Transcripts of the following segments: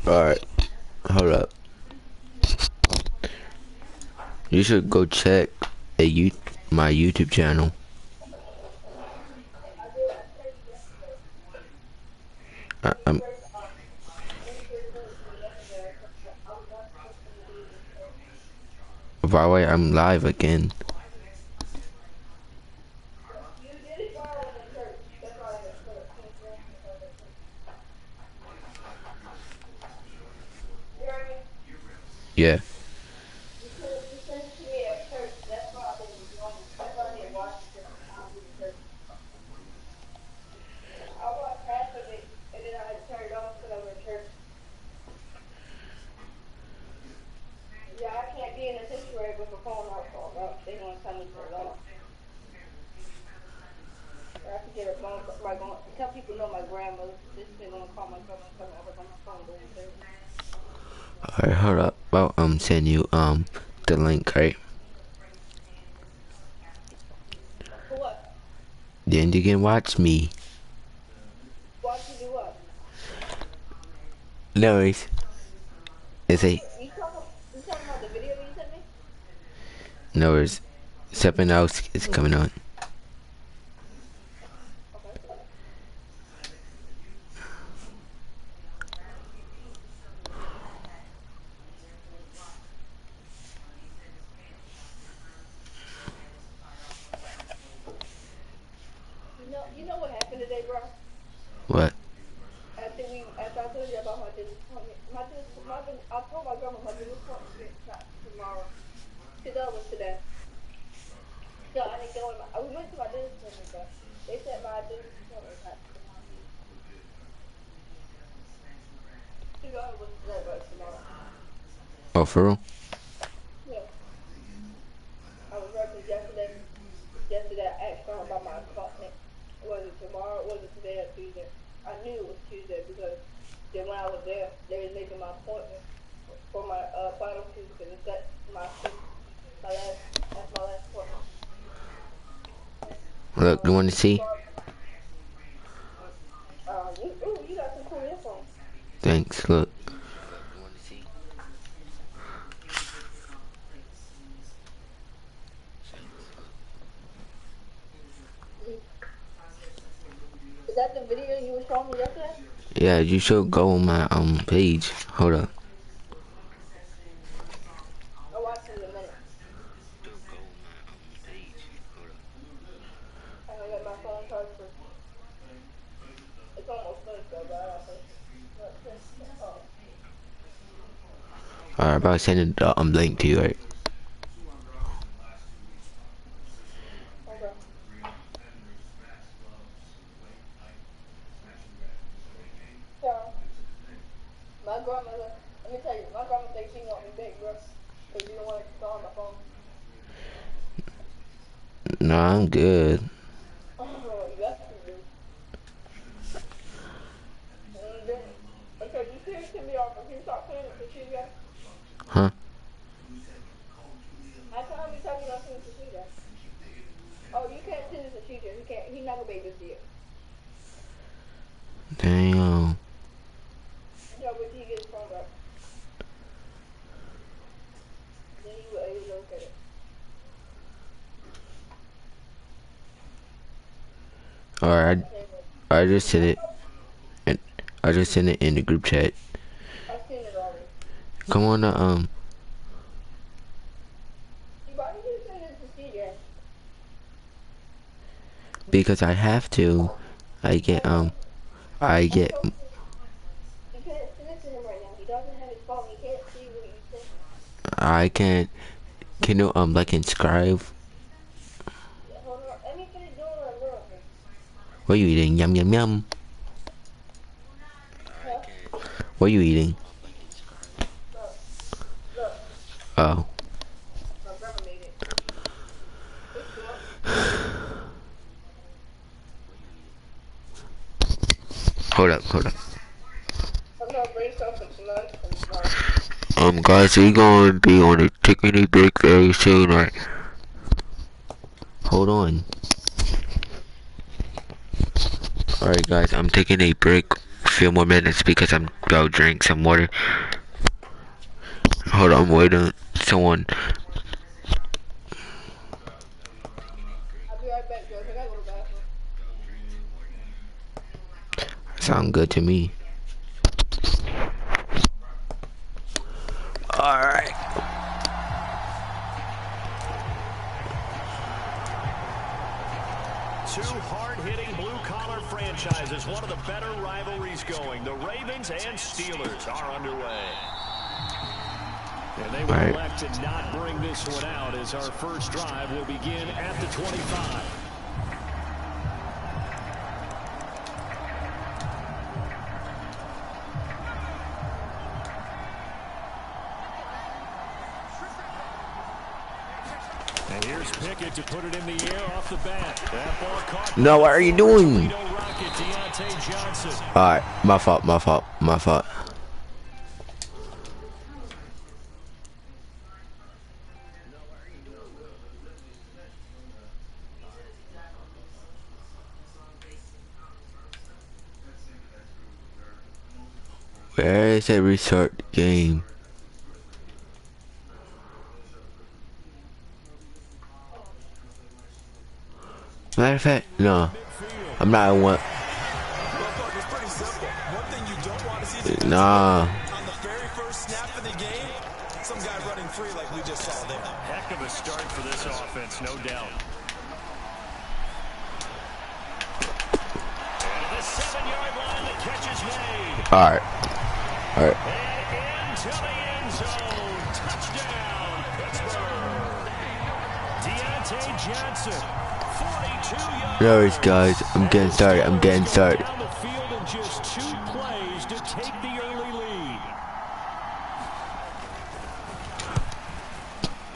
Alright, hold up. You should go check my YouTube channel. I'm by the way, I'm live again. Yeah. Alright, hold up. I'll send you the link, right? Then you can watch me. No worries. It's a no worries. Something else is coming on. What? Oh, for real? Look, you want to see? Thanks, look. Is that the video you were showing me yesterday? Yeah, you should go on my page. Hold up. I'll watch it in a minute. I'm gonna get my phone charged first. It's almost finished though, but I don't think. Alright, about sending the link to you, right? Okay. Yeah. My grandmother, let me tell you, my grandma thinks she want me big, bro. Cause you don't want to call on my phone. No, I'm good. Oh, you got to do. Okay, you serious to me off if you start playing it for you guys? Huh? How come you tell me not to send it to CJ? Oh, you can't send it to CJ. He can't. He's not gonna be able to see it. Damn. Yeah, but he get his phone back. Then you were able to look at it. Alright, I just sent it. And I just sent it in the group chat. I've seen it already. Come on, Why did you send it to CJ? because I have to. I get. You can't send it to him right now. He doesn't have his phone. He can't see what you sent him. I can't. Can you like inscribe? Yeah, hold on. Let me finish doing what I'm doing. What are you eating? Yum yum yum. Huh? What are you eating? Look. Oh. My grandma made it. It's short. Hold up, hold up. I'm gonna bring something to lunch from tomorrow. Guys, we gonna be on a taking a break very soon, right? Hold on. Alright, guys, I'm taking a break few more minutes because I'm about to drink some water. Hold on, I'm waiting. Someone. I'll be right back, Josh. I gotta go to the bathroom. Sound good to me. Alright. Two hard-hitting blue-collar franchises, one of the better rivalries going. The Ravens and Steelers are underway. And they will elect to not bring this one out as our first drive will begin at the 25. And here's Pickett to put it in the air off the bat. That ball caught. No, what are you doing? Johnson. Alright, my fault. Where is the restart game? Matter of fact, no. I'm not in one. Nah. On the very first snap of the game, some guy running free like we just saw there. Heck of a start for this offense, no doubt. And the 7-yard line, the catch is made. Alright. Alright. And into the end zone. Touchdown, Pittsburgh. Deontay Johnson, 42 yards. No worries, guys. I'm getting started. Down the field in just 2 plays to take the early lead.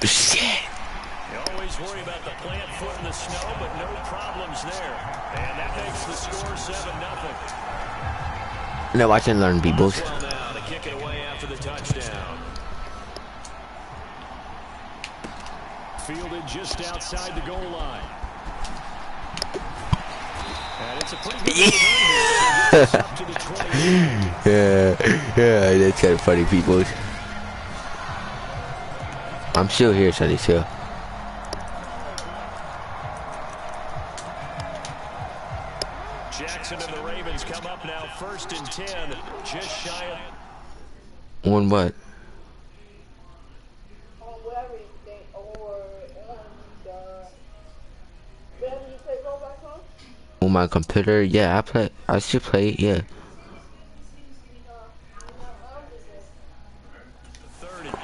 Shit. You always worry about the plant foot in the snow, but no problems there. And that makes the score 7-0. No, watch and learn, peoples. Well now to kick it away after the touchdown. Fielded just outside the goal line. And it's a pretty good return up to the 20. Yeah, that's kind of funny, peoples. I'm still here, Sonny, still. Jackson and the Ravens come up now 1st and 10, just shy of. On what? On whatever you think, or on the whatever you play Roblox on. On my computer? Yeah, I still play it, yeah. Third and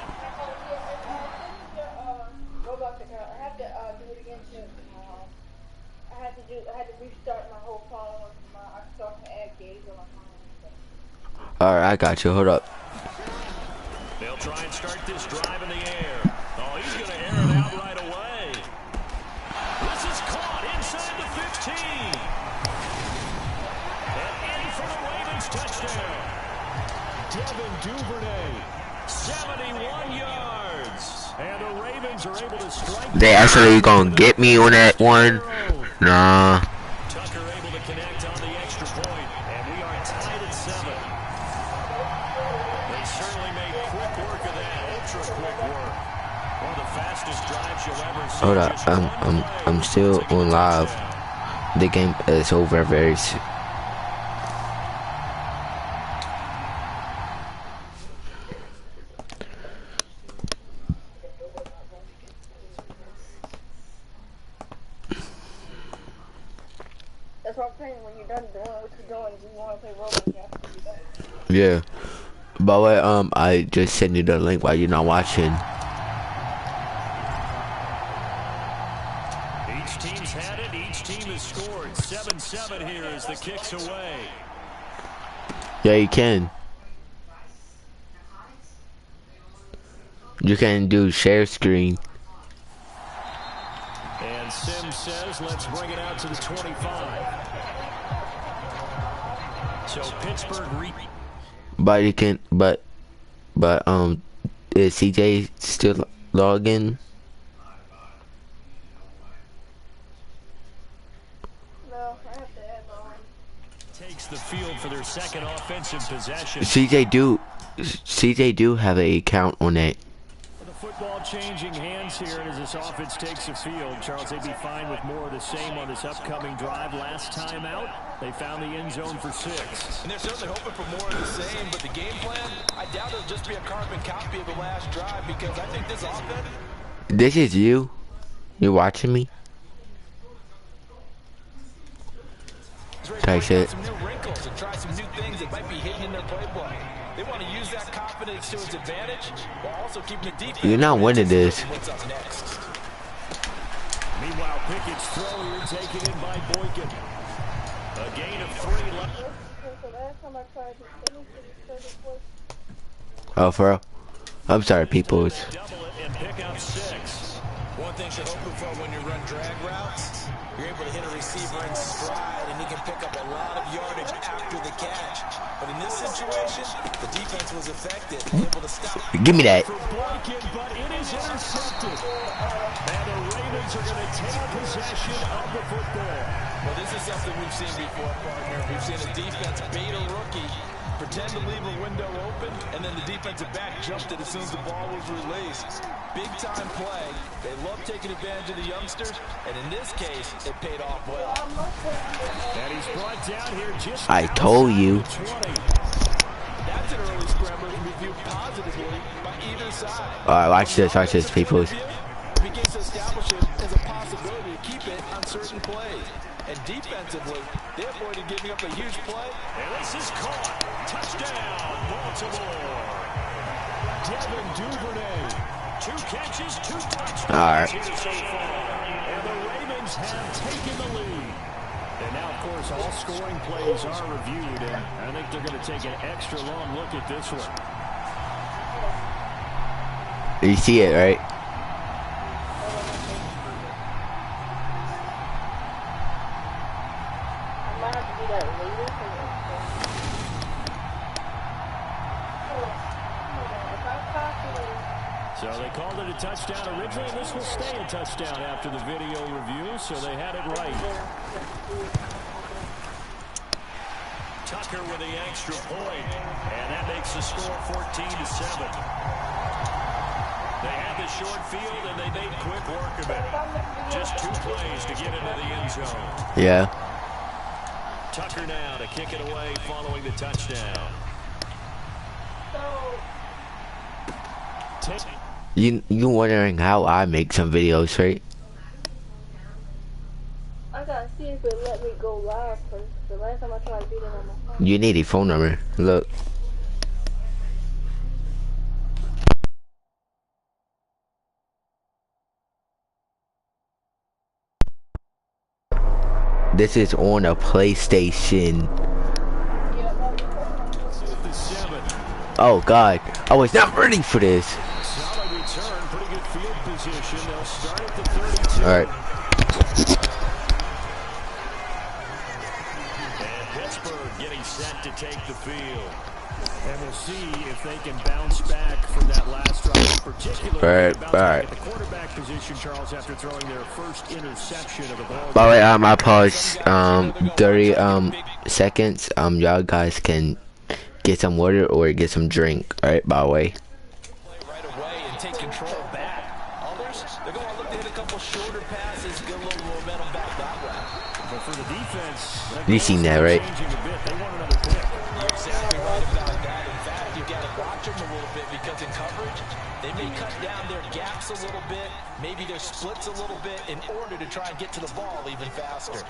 Roblox account. I have to do it again too. I had to restart my whole phone with my. I started to add games on my phone. Alright, I got you. Hold up. they'll try and start this drive in the air. Oh, he's going to air it out right away. This is caught inside the 15. And in for the Ravens touchdown. Devin Duvernay, 71 yards. And the Ravens are able to strike. They actually gonna get me on that one? Nah. Tucker able to connect on the extra point, and we are tied at 7. They certainly made quick work of that, ultra quick work. One of the fastest drives you'll ever see. Hold up. Just one play I'm still to get on the live. touchdown. The game is over very soon. That's what I'm saying. When you're done doing what you're doing, you want to play Roblox, you have to do that. Yeah. By the way, I just sent you the link while you're not watching. Each team's had it. Each team has scored. 7-7 here as the kick's away. Yeah, you can. You can do share screen. And Sim says, let's bring it out to the 25. So Pittsburgh But you can, but is CJ still logging? No, I have to add my own. takes the field for their second offensive possession. CJ do have an account on it. The football changing hands here as this offense takes the field. Charles, they'd be fine with more of the same on this upcoming drive. Last time out, they found the end zone for 6. And they're certainly hoping for more of the same, but the game plan, I doubt it'll just be a carbon copy of the last drive because I think this offense... This is you? You watching me? Type shit. Some new wrinkles and try some new things that might be hidden in their playbook. They want to use that confidence to its advantage while also keeping the defense. You're not winning this. What's up next? Meanwhile, Pickett's throw here taken in by Boykin. A gain of 3 left. Oh, for real? I'm sorry, people. Double it and pick up 6. One thing you're hoping for when you run drag routes, you're able to hit a receiver in stride and he can pick up a lot of yardage after the catch. But in this situation, the defense was effective, able to stop. Give me that. For Boykin, but it is intercepted. And the Ravens are going to take possession of the football. Well, this is something we've seen before, partner. We've seen a defense bait a rookie, pretend to leave a window open, and then the defensive back jumped it as soon as the ball was released. Big-time play. They love taking advantage of the youngsters, and in this case, it paid off well. And he's brought down here just I told you. That's an early scrambler can be viewed positively by either side. Alright, watch this, people. Begins to establish it as a possibility to keep it on certain plays. And defensively, they avoided giving up a huge play. And this is caught. Touchdown, Baltimore. Devin Duvernay. 2 catches, 2 touchdowns. All right. Here so far. And the Ravens have taken the lead. And now, of course, all scoring plays are reviewed, and I think they're going to take an extra long look at this one. You see it, right? So they called it a touchdown originally, and this will stay a touchdown after the video review, so they had it right. Tucker with the extra point, and that makes the score 14-7. They had the short field, and they made quick work of it. Just 2 plays to get into the end zone. Yeah. Tucker now to kick it away following the touchdown. You wondering how I make some videos, right? I gotta see if it let me go live first. The last time I tried to do that on my phone. You need a phone number. Look. This is on a PlayStation. Oh God, I was not ready for this. Solid return, pretty good field position. They'll start at the 32. All right. And Pittsburgh getting set to take the field. And we'll see if they can bounce back from that last drive, particularly Alright. at the quarterback position, Charles, after throwing their first interception of the ball. By the way, I pause 30 seconds. Y'all guys can get some water or get some drink. Alright, by the way. Right away and take control back. Others, they're going to look to hit a couple shorter passes, get a little momentum back that way. But for the defense, You seen that, right? they want another pick. You're exactly right about that. In fact, you got to watch them a little bit because in coverage, they may cut down their gaps a little bit, maybe their splits a little bit in order to try and get to the ball even faster.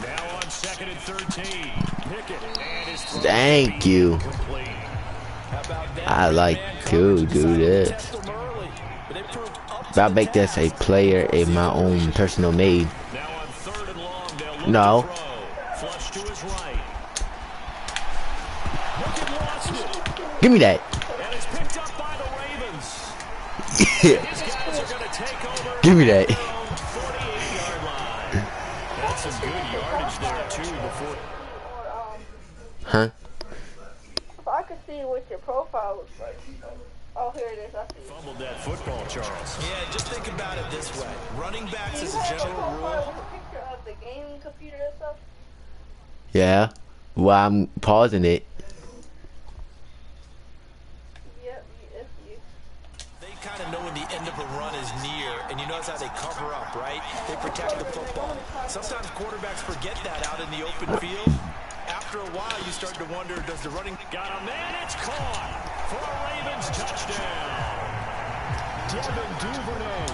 Now on 2nd and 13. Pickett and his throw Thank you. complete. How about that? I like to do this. Test them early, but they proved up to But I the make this a task. player in my own personal made. Now on 3rd and long, they'll look No. to throw. Flush to his right. Pickett lost it. Give me that. And it's picked up by the Ravens. His guys are going to take over. Give me that. 48-yard line. That's some good yardage there, too, before. Or, Huh? if I could see what your profile looks like. Oh, here it is. I see it. Fumbled that football, Charles. Yeah, just think about it this way. Running backs Do as you a have a general profile rule. with a picture of the gaming computer and stuff? Yeah. Well, I'm pausing it. Yep, that's you. They kind of know when the end of a run is near, and you notice how they cover up, right? They protect the football. Sometimes quarterbacks forget that out in the open field. After a while, you start to wonder, does the running... Got a man, it's caught for a Ravens touchdown. Devin Duvernay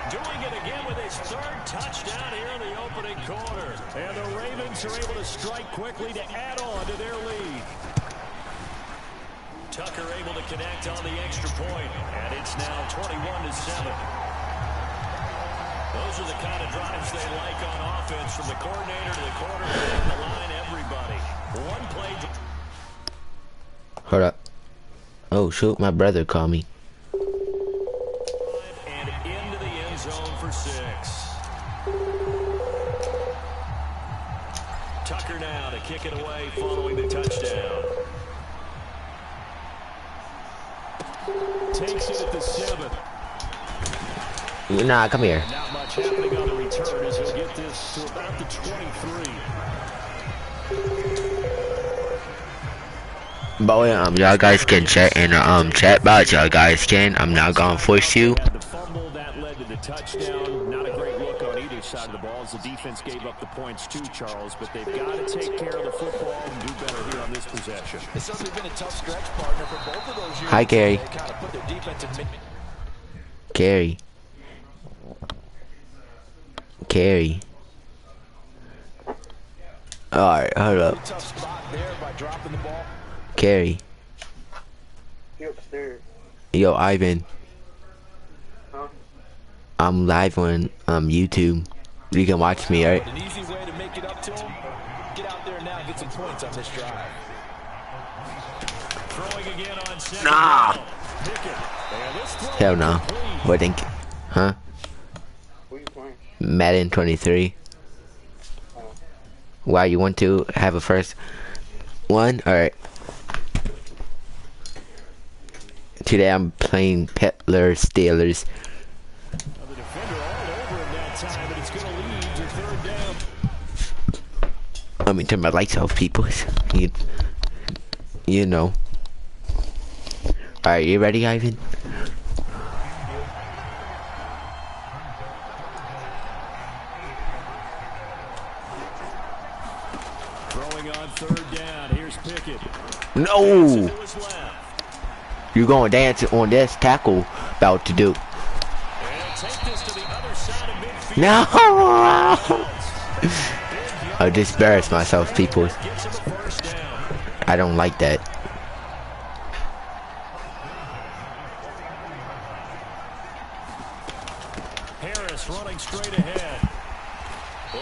doing it again with his third touchdown here in the opening quarter. And the Ravens are able to strike quickly to add on to their lead. Tucker able to connect on the extra point, and it's now 21-7. Those are the kind of drives they like on offense, from the coordinator to the quarterback, the line, everybody. One play. Hold up. Oh, shoot, my brother called me. And into the end zone for 6. Tucker now to kick it away following the touchdown. Takes it at the 7. Nah, come here. Not much happening on the return as he'll get this to about the 23. But y'all guys can chat in the chat box. Y'all guys can. I'm not gonna force you. Had the fumble that led to the touchdown. Not a great look on either side of the ball as the defense gave up the points too, Charles. But they've got to take care of the football and do better here on this possession. It's certainly been a tough stretch, partner, for both of those years. Hi, Gary. They kind of put their defense in... Carrie. Carrie. Alright, hold up. Tough spot there by dropping the ball. Carrie. He upstairs. Yo, Ivan. Huh? I'm live on YouTube. You can watch me, alright? An easy way to make it up to him. Get out there now and get some points on this drive. Throwing again on second. Nah. Down. Hell no. What think? Huh? Who you playing? Madden 23. Why you want to have a first one? Alright. Today I'm playing Petler Steelers. The defender all over him that time, but it's going to lead to third down. Let me turn my lights off, people. You know. Alright, you ready, Ivan? Throwing on third down. Here's Pickett. No! To his left. You're going to dance on this tackle about to do. And take this to the other side of midfield. No! I just embarrassed myself, people. Gets him a first down. I don't like that. Harris running straight ahead.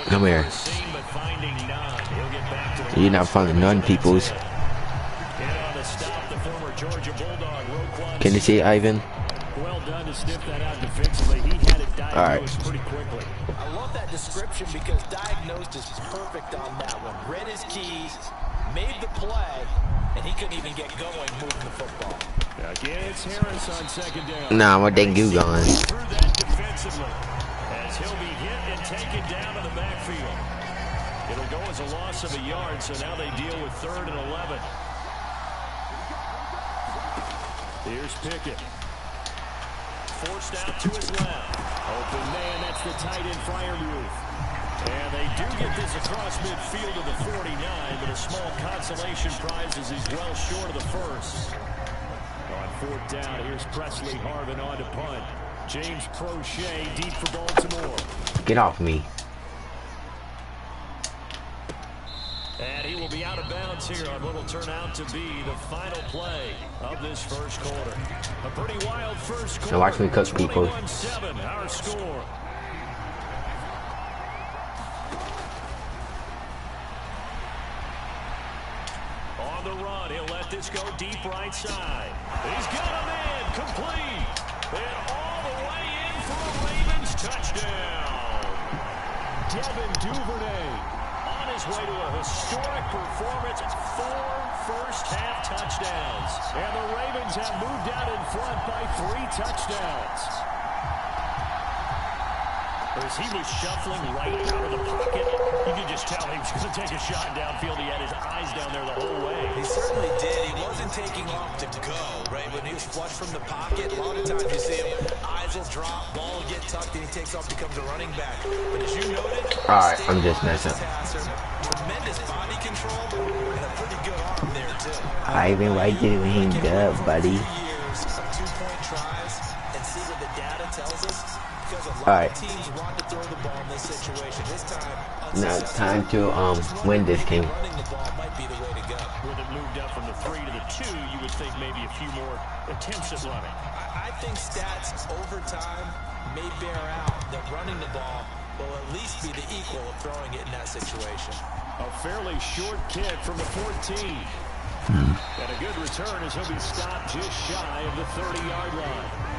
Come here. Seen, but finding none. He'll get back to the You're not finding none, peoples. And on the stop, the former Georgia Bulldog, Roquan. Can you see Ivan? Well done to sniff that out defensively. He had it diagnosed pretty quickly. I love that description because diagnosed is perfect on that one. Read his keys, made the play, and he couldn't even get going moving the football. Again, it's Harris on second down. Nah, my dengue gone. Through that defensively as he'll be hit and taken down to the backfield. It'll go as a loss of a yard, so now they deal with 3rd and 11. Here's Pickett. Forced out to his left. Open man, that's the tight end Freiermuth. And they do get this across midfield to the 49, but a small consolation prize as he's well short of the first. On 4th down, here's Presley Harvin on to punt. James Prochet deep for Baltimore. Get off me. And he will be out of bounds here on what will turn out to be the final play of this first quarter. A pretty wild first quarter. Now watch me cook people. 21-7, our score. On the run, he'll let this go deep right side. He's got a man complete. And all the way in for a Ravens touchdown. Devin Duvernay on his way to a historic performance. 4 first-half touchdowns. And the Ravens have moved out in front by 3 touchdowns. As he was shuffling right out of the pocket, you could just tell he was going to take a shot downfield. He had his eyes down there the whole way. He certainly did. He wasn't taking off to go, right? When he was flush from the pocket, a lot of times you see him, eyes will drop, ball will get tucked, and he takes off, becomes a running back. But as you noted, Alright, I'm just messing. Tremendous body control and a pretty good arm there, too. Ivan, why did we hang up, buddy? Years of 2-point tries and see what the data tells us. Because a lot Alright. of teams want to throw the ball in this situation. This time, Now it's time to win this game. running the ball might be the way to go. With it moved up from the 3 to the 2, you would think maybe a few more attempts at running. I think stats over time may bear out that running the ball will at least be the equal of throwing it in that situation. A fairly short kick from the 14. And a good return as he'll be stopped just shy of the 30-yard line.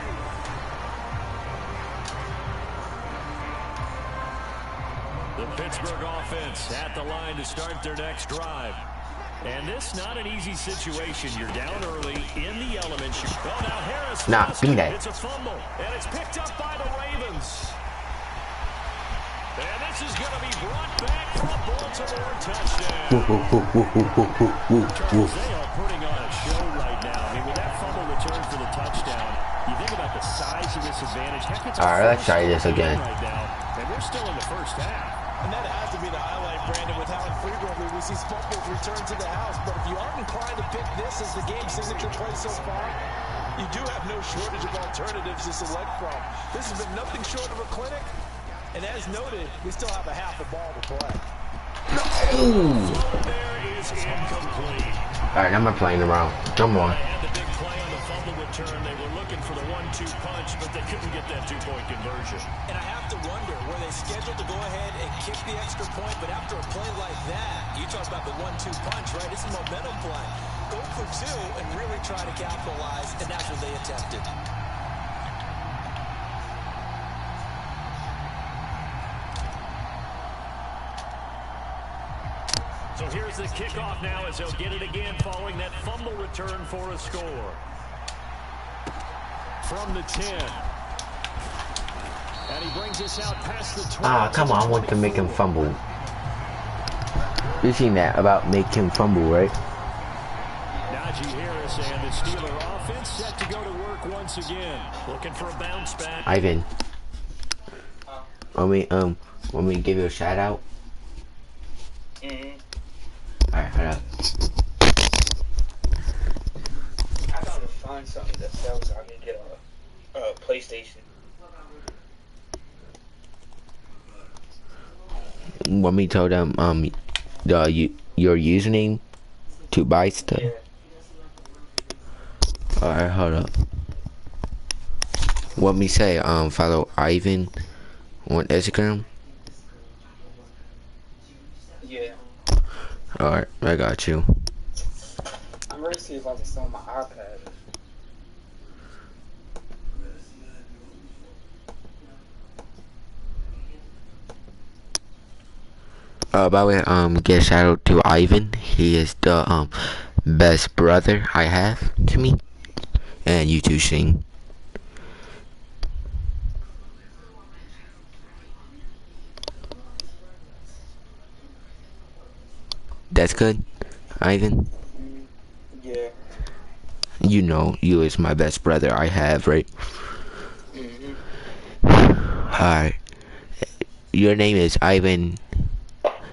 The Pittsburgh offense at the line to start their next drive. And this not an easy situation. You're down early in the elements. Oh, now Harris. Nah, give me that. It's a fumble, and it's picked up by the Ravens. And this is going to be brought back for a Baltimore touchdown. Charles, they are putting on a show right now. I mean, with that fumble return for the touchdown, you think about the size of this advantage. Heck, it's Alright, let's try this again. right now, and we're still in the first half. And that has to be the highlight, Brandon, with how infrequently we see fumbles return to the house. But if you aren't inclined to pick this as the game's signature play so far, you do have no shortage of alternatives to select from. This has been nothing short of a clinic. And as noted, we still have a half a ball to play. There is incomplete. Alright, I'm not playing around. Come on. They had the big play on the fumble return. They were looking for the 1-2 punch, but they couldn't get that 2-point conversion. And I have to wonder, were they scheduled to go ahead and kick the extra point? But after a play like that, you talk about the 1-2 punch, right? It's a momentum play. Go for 2 and really try to capitalize, and that's what they attempted. So here's the kickoff now as he'll get it again following that fumble return for a score. From the 10. And he brings us out past the 12. Ah, come on, I want to make him fumble. You seen that about make him fumble, right? Najee Harris and the Steeler offense set to go to work once again. Looking for a bounce back. Ivan. Want me to give you a shout out? Alright, hold up. I gotta find something that sells so I can get a PlayStation. Want me to tell them your username to buy stuff? Yeah. Alright, hold up. Want me to say follow Ivan on Instagram? Yeah. Alright, I got you. I'm ready to see if I can sell my iPad. By the way, get a shout out to Ivan. He is the best brother I have to me. And you too, Shane. That's good, Ivan. Yeah. You know, you is my best brother I have, right? Alright. Your name is Ivan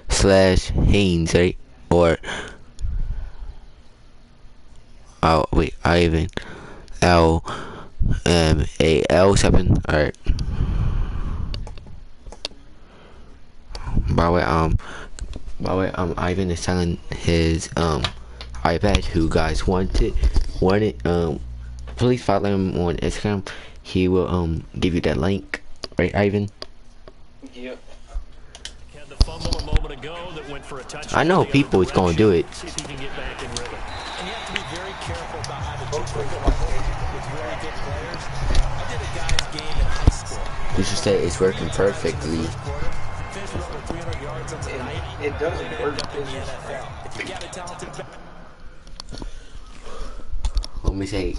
/ Haynes, right? Or oh wait, Ivan L7. Alright. By the way, Ivan is selling his iPad. Who guys want it? Please follow him on Instagram. He will give you that link, right, Ivan? Yep. Had the fumble a moment ago that went for a touchdown. I know people is gonna do it. See if he can get back in rhythm. And you have to be very careful about how to do with really good players. I did a guy's game in high school. You should say it's working perfectly. Finished with over 300 yards on the night. It doesn't work. In the NFL. If you got a talented back. Let me say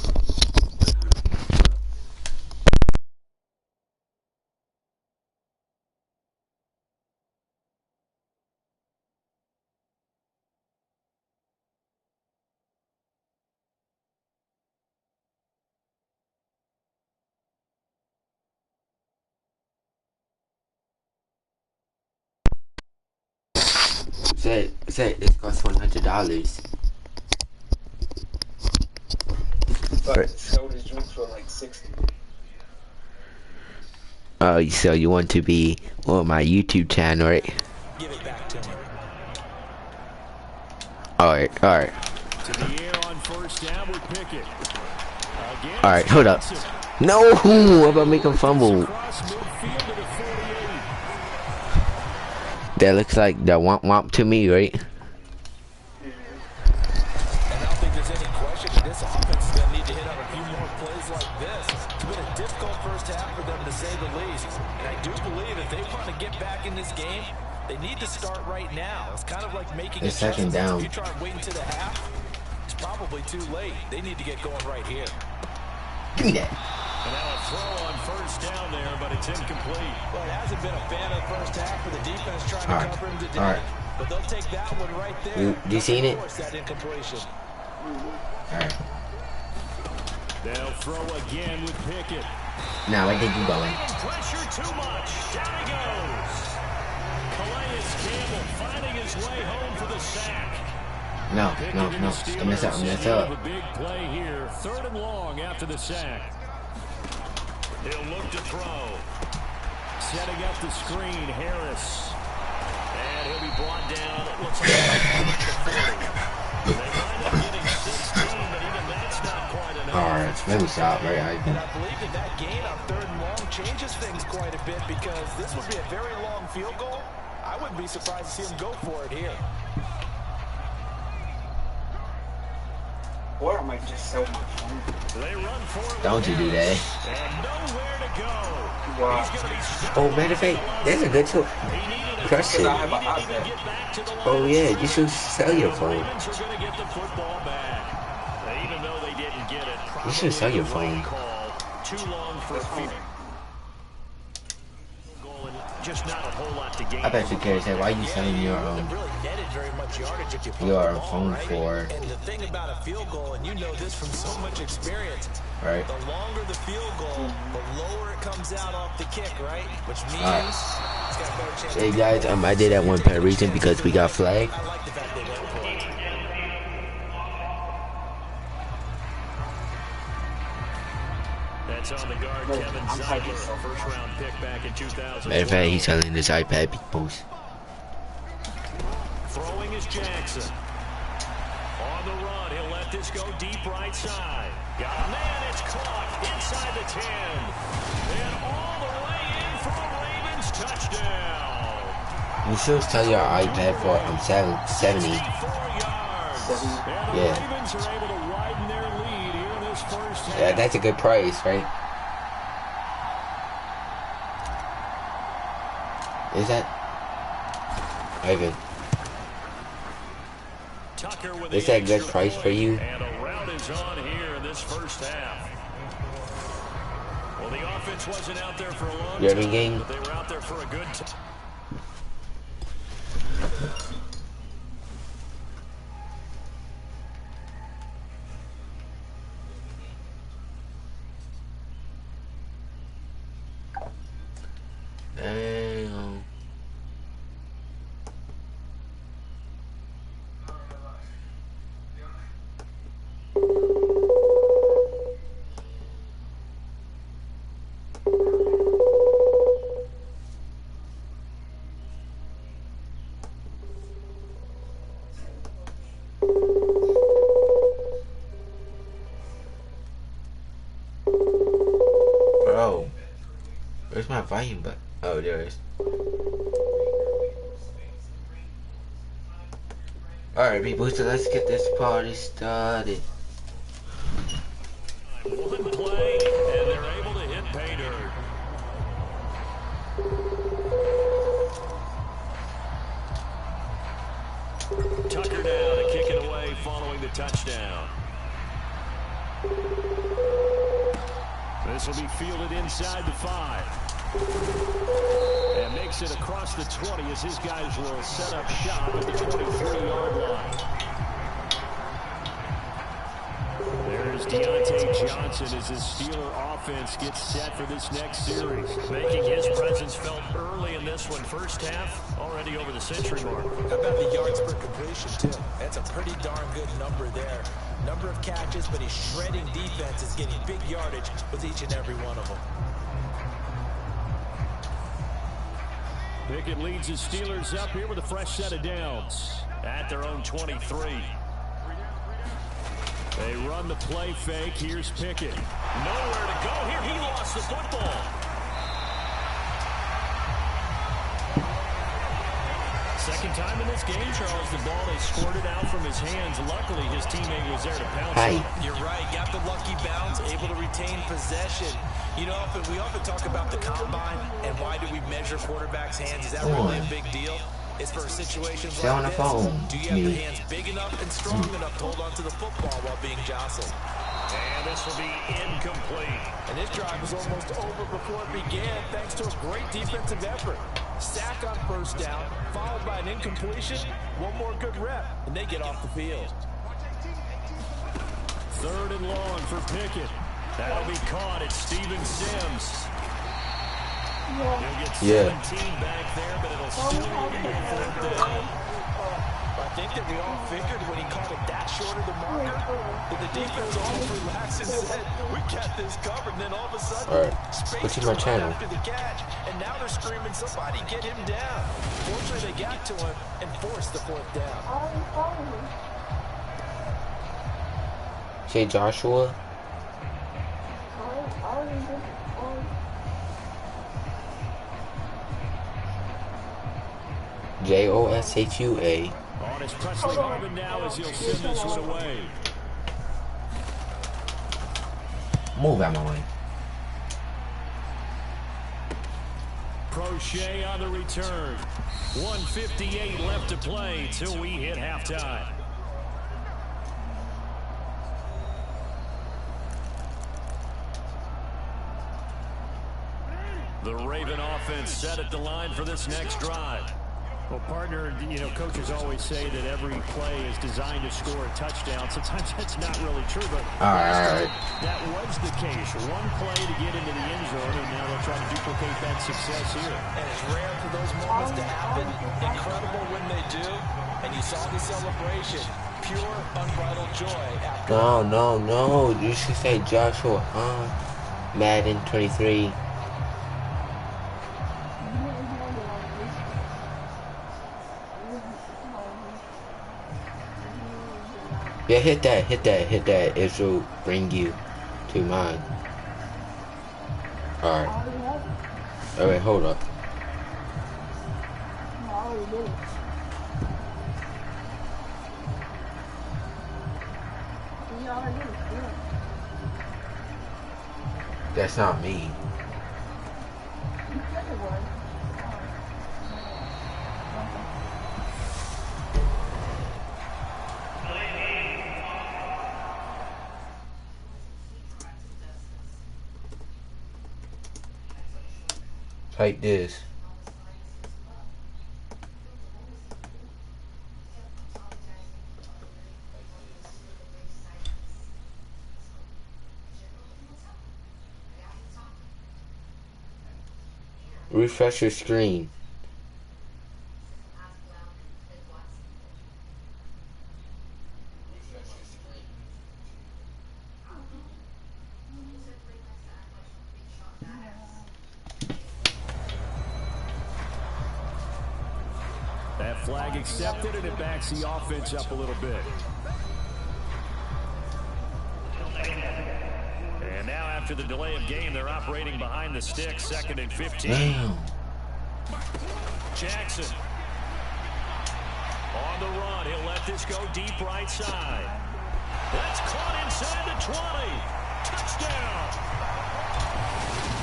said it costs $100. But soda's drinks for like 60. Oh, so you want to be on my YouTube channel, right? Give it back to him. Alright. To the air on first down with Pickett. Again, Alright, hold up. No! I'm about to make him fumble. across midfield to the 48. That looks like the womp to me, right? And I don't think there's any question that this offense is going to need to hit on a few more plays like this. It's been a difficult first half for them, to say the least. And I do believe if they want to get back in this game, they need to start right now. It's kind of like making It's second down. If you try and wait until the half, it's probably too late. They need to get going right here. Give me that. And now a throw on first down there, but it's incomplete. Well, it hasn't been a fan of the first half for the defense trying to cover him today. Alright. But they'll take that one right there. You seen it? Force that incompletion. Alright. They'll throw again with Pickett. Now I think you going. Pressure too much. Down he goes. Calais Campbell finding his way home for the sack. No. I mess up. A big play here. 3rd and long after the sack. He'll look to throw. Setting up the screen, Harris. And he'll be brought down. It looks like the 40. They wind up getting 16, but even that's not quite enough. Alright, maybe stop, right? And I believe that gain on 3rd and long changes things quite a bit, because this would be a very long field goal. I wouldn't be surprised to see him go for it here. Or I might just sell my phone. They run for it. Don't you do that. And nowhere to go. Wow. He's gonna be stuck. Oh, matter of fact, that's a good tool. Crush Because I it. have an He didn't iPad. get back to the line. Oh yeah, you should sell your phone. Ravens are going to get the football back. Even though they didn't get it, You should sell your probably phone. call. Too long for a field goal and just not a whole lot to gain. I bet you care say why you selling your Really netted very much yardage if you put your the ball, phone right? for, And the thing about a field goal, and you know this from so much experience, right? the longer the field goal, the lower it comes out off the kick, right? Which means Alright. it's got a better chance. Hey guys, I did that one per reason because we got flagged. I like the fact they went for it. That's on the guard, Kevin I'm Zeitler, typing so first round pick back in 2012. Matter of fact, he's selling his iPad post. Throwing is Jackson. On the run, he'll let this go deep right side. Got a man, it's caught inside the 10. And all the way in for a Ravens touchdown. You should sell your iPad for 70. 64 yards. And the Yeah. Ravens are able to widen their lead here in this first half. Yeah, that's a good price, right? Is that? Ivan, Tucker with is the that good extra price for you? And a rout is on here in this first half. Well, the offense wasn't out there for a long You have any time, game? but they were out there for a good time. Damn. Bro, where's my volume button? Oh, there it is. Alright, people, so let's get this party started. One play, and they're able to hit pay dirt. Tucker down to kick it away following the touchdown. This will be fielded inside the 5. And makes it across the 20 as his guys will set up shop at the 23-yard line. There's Deontay Johnson as his Steeler offense gets set for this next series, making his presence felt early in this one. First half, already over the century mark. How about the yards per completion, too? That's a pretty darn good number there. Number of catches, but he's shredding defenses, getting big yardage with each and every one of them. Pickett leads his Steelers up here with a fresh set of downs at their own 23. They run the play fake. Here's Pickett. Nowhere to go here. He lost the football. Second time in this game, Charles, the ball, they scored it out from his hands. Luckily, his teammate was there to pounce it. You're right. Got the lucky bounce, able to retain possession. You know, we often talk about the combine and why do we measure quarterbacks' hands. Is that really a big deal? It's for situations like this. Do you have the hands big enough and strong enough to hold on to the football while being jostled? And this will be incomplete. And this drive was almost over before it began thanks to a great defensive effort. Sack on first down, followed by an incompletion. One more good rep, and they get off the field. Third and long for Pickett. That'll be caught. It's Steven Sims. He'll get 17 back there, but it'll still be fourth down. I think that we all figured when he caught it that short of the marker that the defense almost relaxed and said, we got this covered. And then all of a sudden, Which is my channel. After the catch, and now they're screaming, somebody get him down. Fortunately, they got to him and forced the fourth down. Say Joshua. Joshua. On his Presley Harvin now as he'll send this one away. Move out my way. Crochet on the return. 1:58 left to play till we hit halftime. The Raven offense set at the line for this next drive. Well, partner, you know, coaches always say that every play is designed to score a touchdown. Sometimes that's not really true, but that was the case. One play to get into the end zone, and now they'll try to duplicate that success here. And it's rare for those moments to happen. Incredible when they do. And you saw the celebration. Pure, unbridled joy. No. You should say Joshua. Madden 23. Yeah, hit that. It will bring you to mine. Alright, hold up. That's not me. Like this. Refresh your screen. That flag accepted, and it backs the offense up a little bit. And now after the delay of game, they're operating behind the stick, 2nd and 15. Damn. Jackson on the run. He'll let this go deep right side. That's caught inside the 20. Touchdown.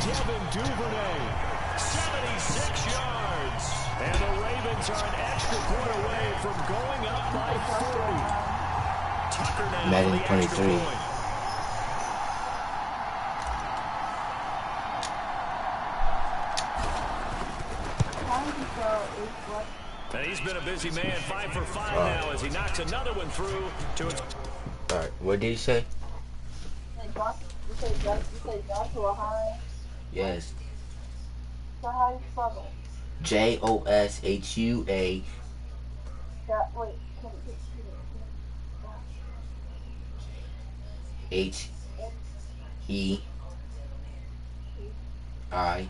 Devin Duvernay, 76 yards. And the Ravens are an extra point away from going up by 40. Tucker now Madden the 23. And he's been a busy man, 5 for 5 now as he knocks another one through to its... Alright, what did he say? You say Joshua Hines? Yes. So how you spell it? Joshua. Wait, can HEINE.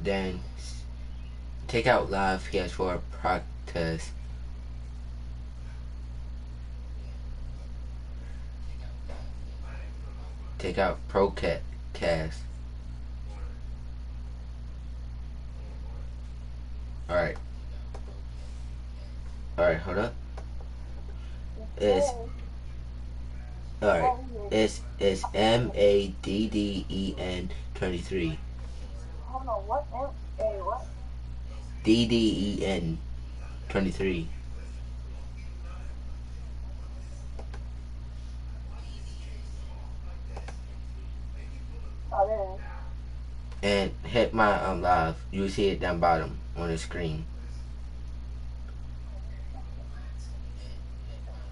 Then take out live PS4 Broadcast. Take out Procast. Alright. Alright, hold up. It's MADDEN 23. Hold on, what? What? DDEN 23. Oh, there. And hit my live. You see it down bottom on the screen.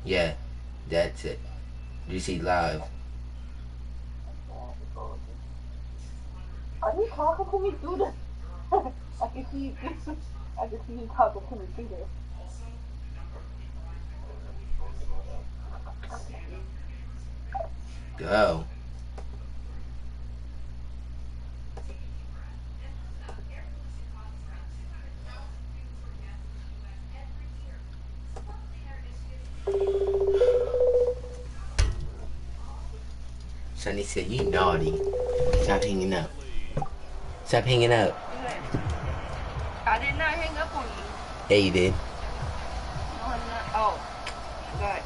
Yeah, that's it. You see live. Are you talking to me through this? I can see you. I can see you talking to me through this. Go. Sonny said, you naughty. Stop hanging up. Stop hanging up. I did not hang up on you. Yeah, you did. No, I'm not. Oh, God.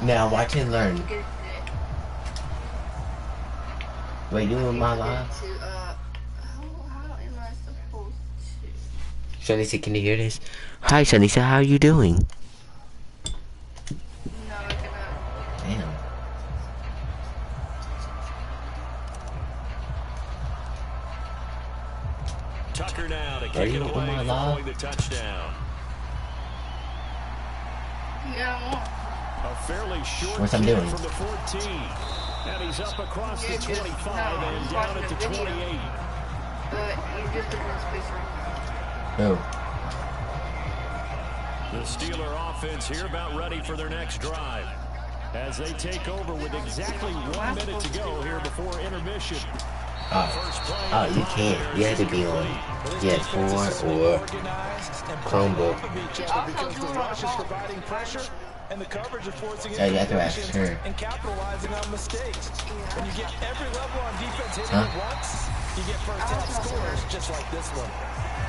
Now watch and learn. Wait, you in my live? How am I supposed to? Sonny said, can you hear this? Hi, Sonny said, how are you doing? No, I cannot. Damn. Tucker now to kick it away following the touchdown. Yeah, I'm on. A fairly short What's I'm kick doing? from the 14. And he's up across the 25 and down at the 28. But you're just looking at space right Oh. The Steeler offense here about ready for their next drive as they take over with exactly 1 minute to go here before intermission. Oh, you can't. You have to be on PS4 or Chromebook. And the coverage is forcing Yeah, you have to ask her. and capitalizing on mistakes. When you get every level on defense hitting at once, you get first half scores just like this one.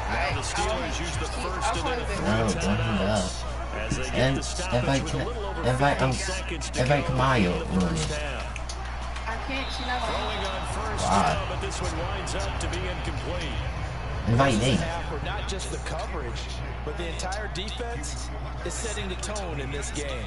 Now the Steelers use the first of their three No, don't hang up. as they get And the stoppage with a little over 15 seconds to go invite Kamayo in the on first it. half. I can't. She's not Throwing on first Why? down, but this one winds up to be incomplete. Invite Nate. Where not just the coverage, but the entire defense is setting the tone in this game.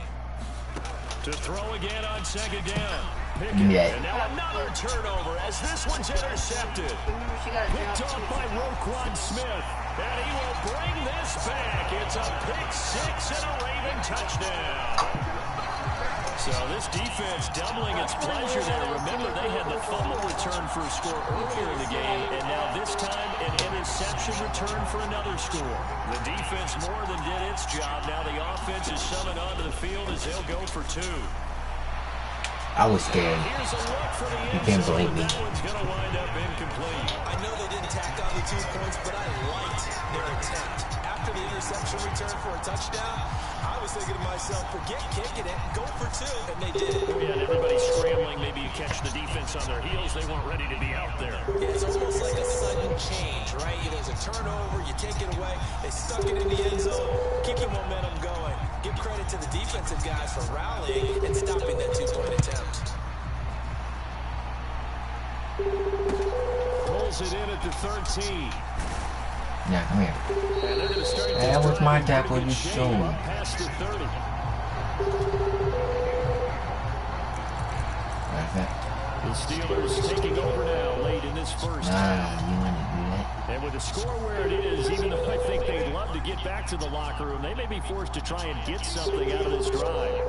To throw again on second down. Pickett. Yeah. And now another turnover as this one's intercepted. Remember, she got a Picked job. off by Roquan Smith. And he will bring this back. It's a pick six and a Raven touchdown. So this defense doubling its pleasure there. Remember, they had the fumble return for a score earlier in the game, and now this time an interception return for another score. The defense more than did its job. Now the offense is summoned onto the field as they'll go for two. I was scared. Here's a look for the You can't blame me. That one's going to wind up incomplete. I know they didn't tack on the 2 points, but I liked their attempt. After the interception return for a touchdown, I was thinking to myself, forget kicking it, go for 2, and they did. Yeah, and everybody's scrambling. Maybe you catch the defense on their heels. They weren't ready to be out there. It's almost like a sudden change, right? There's a turnover, you take it away, they stuck it in the end zone, keep the momentum going. Give credit to the defensive guys for rallying and stopping that 2-point attempt. Pulls it in at the 13. Now, come here. And they're going to start That was my tackle you showed. past the 30. Matter of fact, The Steelers taking over now late in this first half. You want to do that? And with the score where it is, even though I think they'd love to get back to the locker room, they may be forced to try and get something out of this drive.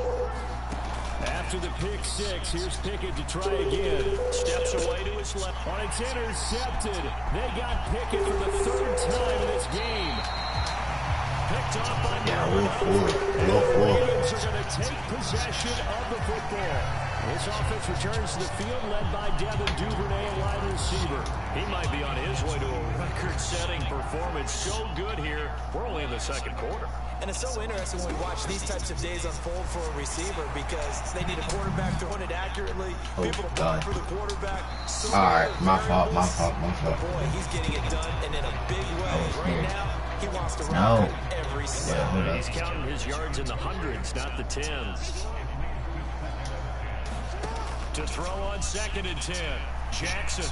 After the pick six, here's Pickett to try again. Steps away to his left. On it's intercepted. They got Pickett for the third time in this game. Picked off by Will Ford. The Ravens are going to take possession of the football. This offense returns to the field led by Devin Duvernay, a wide receiver. He might be on his way to a record-setting performance. So good here. We're only in the second quarter. And it's so interesting when we watch these types of days unfold for a receiver because they need a quarterback throwing it accurately. People to block for the quarterback. So Alright, my fault. boy, he's getting it done and in a big way. Right now, he wants to run every snap. He's counting his yards in the hundreds, not the tens. To throw on 2nd and 10. Jackson.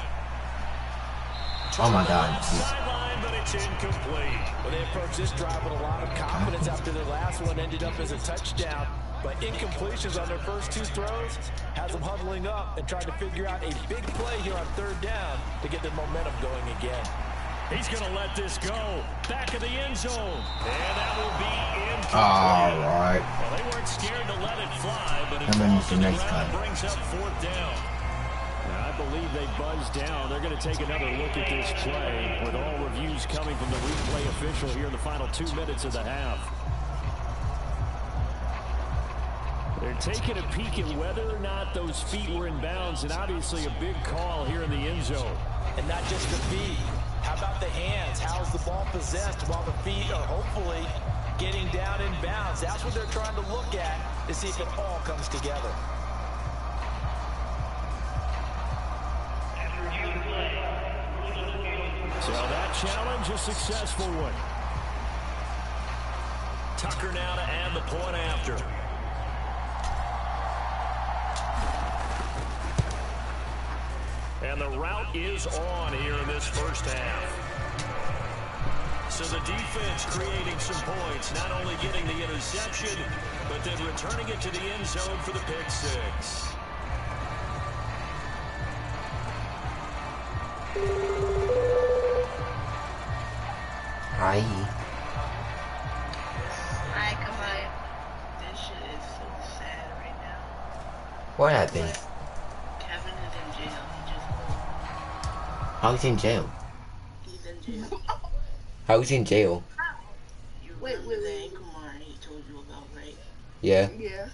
Oh my God. Sideline, but it's incomplete. Well, they approached this drive with a lot of confidence after their last one ended up as a touchdown. But incompletions on their first two throws has them huddling up and trying to figure out a big play here on 3rd down to get their momentum going again. He's going to let this go. Back of the end zone. And that will be incomplete. All right. Well, they weren't scared to let it fly, but it brings up 4th down. Now, I believe they buzzed down. They're going to take another look at this play with all reviews coming from the replay official here in the final 2 minutes of the half. They're taking a peek at whether or not those feet were in bounds, and obviously a big call here in the end zone. And not just the feet. How about the hands? How's the ball possessed while the feet are hopefully getting down in bounds? That's what they're trying to look at to see if it all comes together. So that challenge, a successful one. Tucker now to add the point after. And the route is on here in this first half. So the defense creating some points, not only getting the interception, but then returning it to the end zone for the pick six. Hi. Hi, come on. This shit is so sad right now. What happened? Kevin is in jail. He just How's he in jail? he's in jail. How's he in jail? You remember that Kumar he told you about, right? Yeah. Yeah.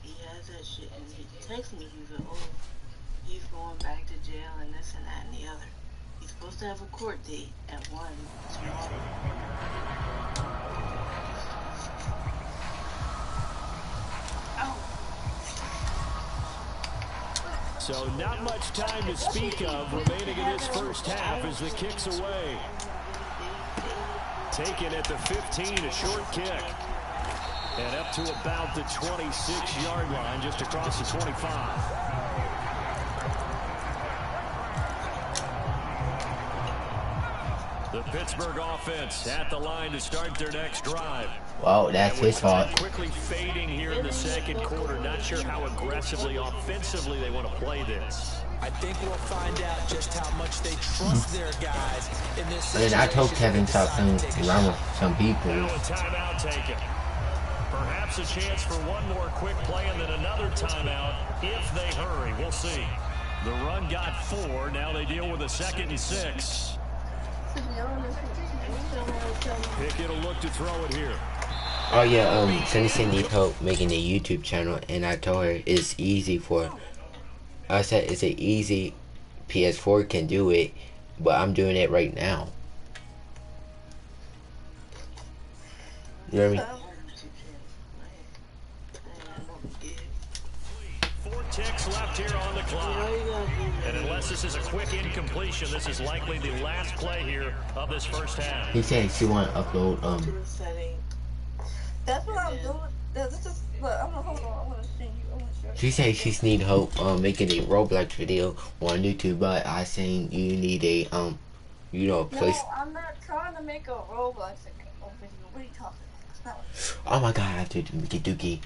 He has that shit and he texted me. He said, oh, he's going back to jail and this and that and the other. He's supposed to have a court date at 1 tomorrow. So not much time to speak of remaining in this first half as the kick's away. Taken at the 15, a short kick. And up to about the 26-yard line, just across the 25. The Pittsburgh offense at the line to start their next drive. Well, that's his fault. Quickly fading here in the second quarter. Not sure how aggressively, offensively they want to play this. I think we'll find out just how much they trust their guys in this And situation. I told Kevin to stop playing around with some people. Now a timeout taken. Perhaps a chance for one more quick play and then another timeout if they hurry. We'll see. The run got 4. Now they deal with a 2nd and 6. Pickett will look to throw it here. Oh yeah, Tennessee needs help making a YouTube channel, and I told her it's easy for. I said it's an easy. PS4 can do it, but I'm doing it right now. You know what I mean? 4 ticks left here on the clock. And unless this is a quick incompletion, this is likely the last play here of this first half. He said she want to upload That's what I'm doing. This is, look, I'm gonna hold on. I'm gonna send you. I'm gonna show you. She said she need help making a Roblox video on YouTube, but I saying you need a you know, a place. No, I'm not trying to make a Roblox video. What are you talking about? It's not what Oh my God, I have to make a dookie.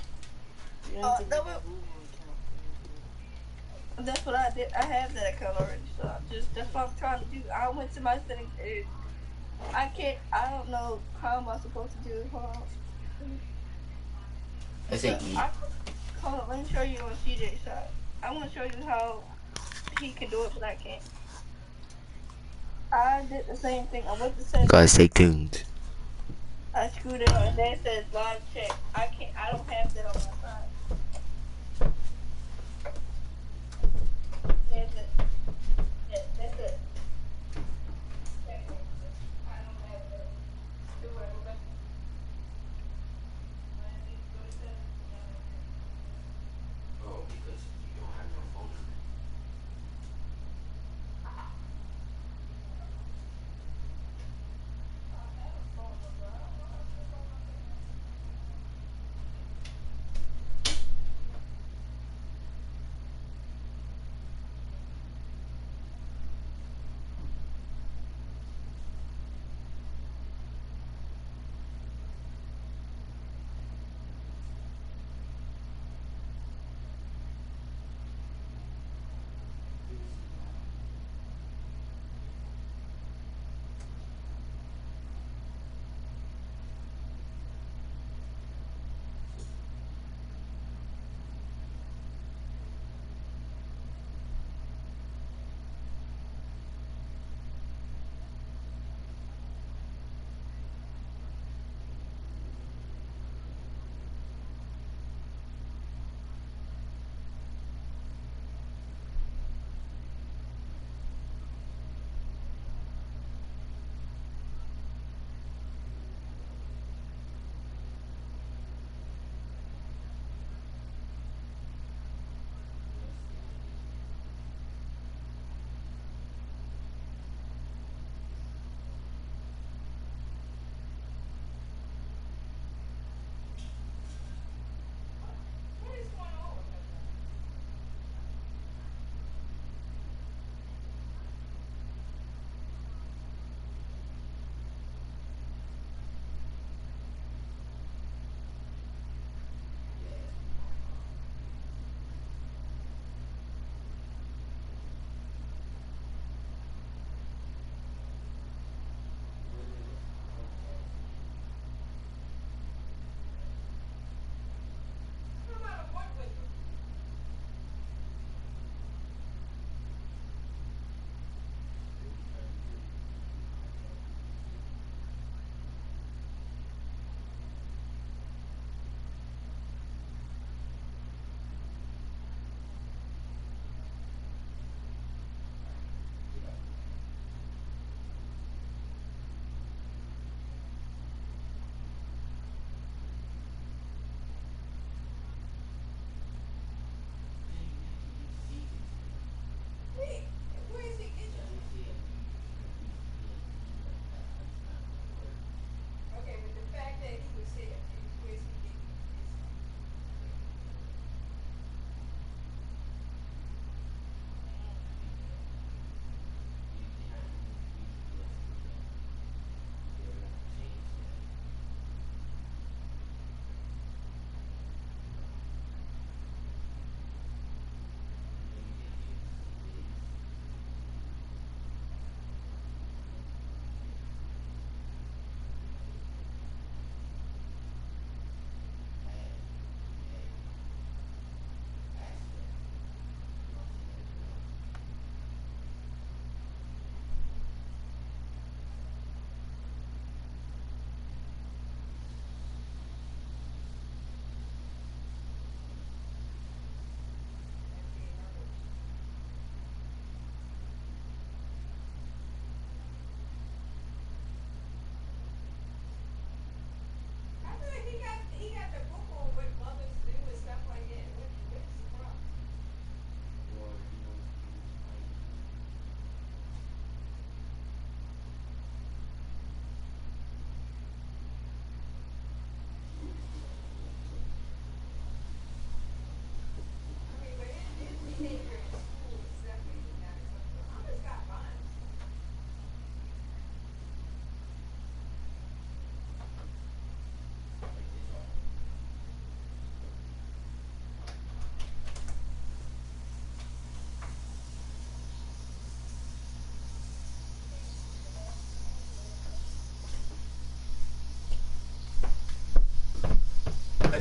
That's what I did. I have that account already, so that's what I'm trying to do. I went to my settings and I don't know how am I supposed to do it. Hold on. I say But E. hold on, let me show you on CJ's side. I want to show you how he can do it, but I can't. I did the same thing. I went to settings. Guys, stay tuned. I screwed it up, and then it says live check. I don't have that on my side. There's it. That's it. I don't have that. Do it. Oh, because you don't have no phone number.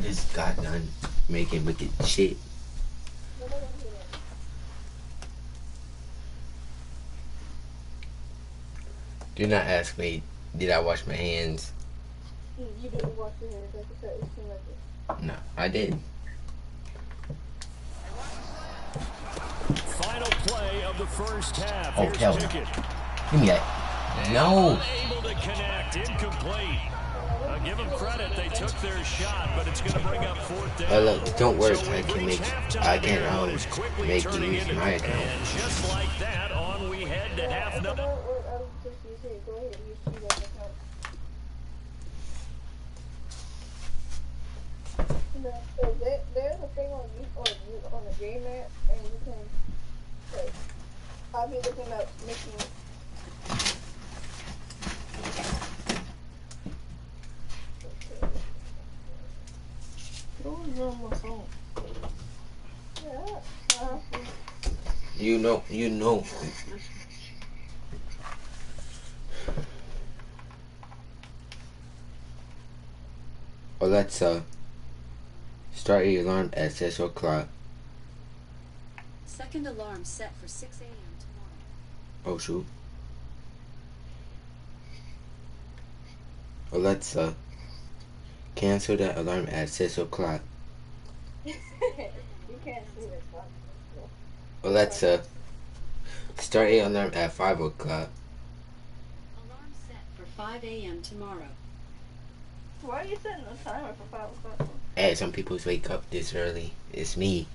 just got done making wicked shit. Do not ask me, did I wash my hands? You didn't wash your hands, like you said, it seemed like it. No, I did. Final play of the first half. Oh, Here's hell no. Pickett. Give me that. No. Unable to connect, incomplete. Give them credit, they took their shot, but it's going to bring up fourth down. Look, don't worry, So I we can reach make, halftime I can here, it was quickly make turning use into my it. account. And just like that, on we head to half No, number. I was just use it. Go ahead, use that account. No, so there's a thing on the game app, and you can, like, I'll be looking up making. What was wrong with my phone? Yeah. You know. Alexa, start your alarm at 6 o'clock. Second alarm set for 6 a.m. tomorrow. Oh shoot. Alexa, cancel that alarm at 6 o'clock. You can't see this one. Alexa, start your alarm at 5 o'clock. Alarm set for 5 a.m. tomorrow. Why are you setting a timer for 5 o'clock? Hey, some people wake up this early. It's me.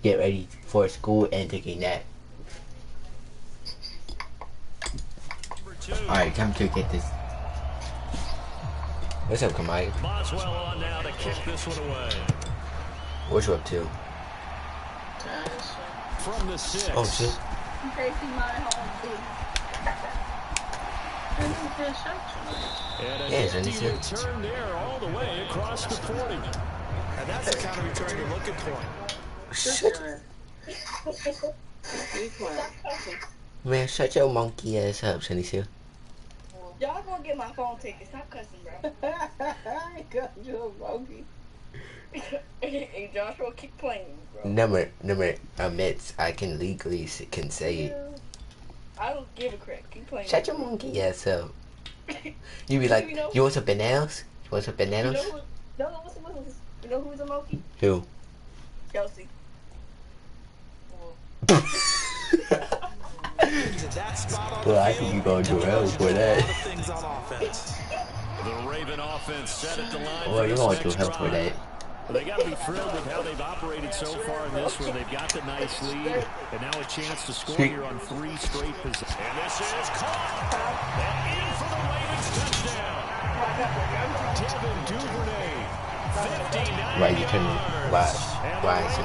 Get ready for school and take a nap. Alright, time to get this. What's up, Kamai? Boswell on now to kick this one away. What you up to? From the 6. Oh shit. Facing my home team. And a Yeah, it's nifty in the return there all the way across the 40. And that's the kind of return you're looking for. Shut. Be quiet. Man, shut your monkey ass up, Shanicia. Y'all gonna get my phone taken. Stop cussing, bro. I ain't got you a monkey. Hey, Joshua, keep playing, bro. Number admits I can legally can say it. I don't give a crap. Keep playing. Shut your monkey ass up. You be like, you want some bananas? You want some bananas? Listen. You know who's a monkey? Who? Chelsea. Well, I think you gonna do hell for that. The Raven offense set at the line. Well, you gonna do hell for that. Well, they got to be thrilled with how they've operated so far in this one. They've got the nice lead, and now a chance to score here on 3 straight possessions. And this is caught. And in for the Ravens touchdown. Devin Duvernay, 59 Why you turning? Why? yards. Why is it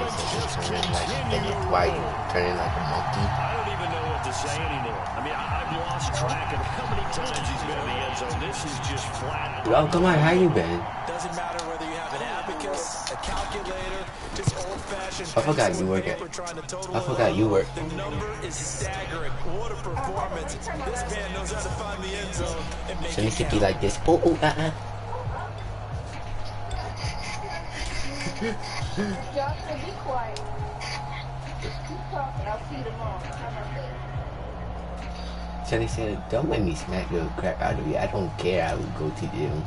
turning like a bananas? Why you turning like a monkey? I don't even know what to say anymore. I mean, I've lost track of how many times he's been in the end zone. This is just flat. Oh, come on, how you been? Doesn't matter whether you have an abacus, a calculator, just old-fashioned. I forgot you work at. I forgot you work. The number is staggering. What a performance. This man knows how to find the end zone and make So it it should be like this. Oh, Joshua, be quiet. Keep talking. I'll see you tomorrow. How about that? Sonny said, don't make me smack the crap out of you. I don't care. I will go to them.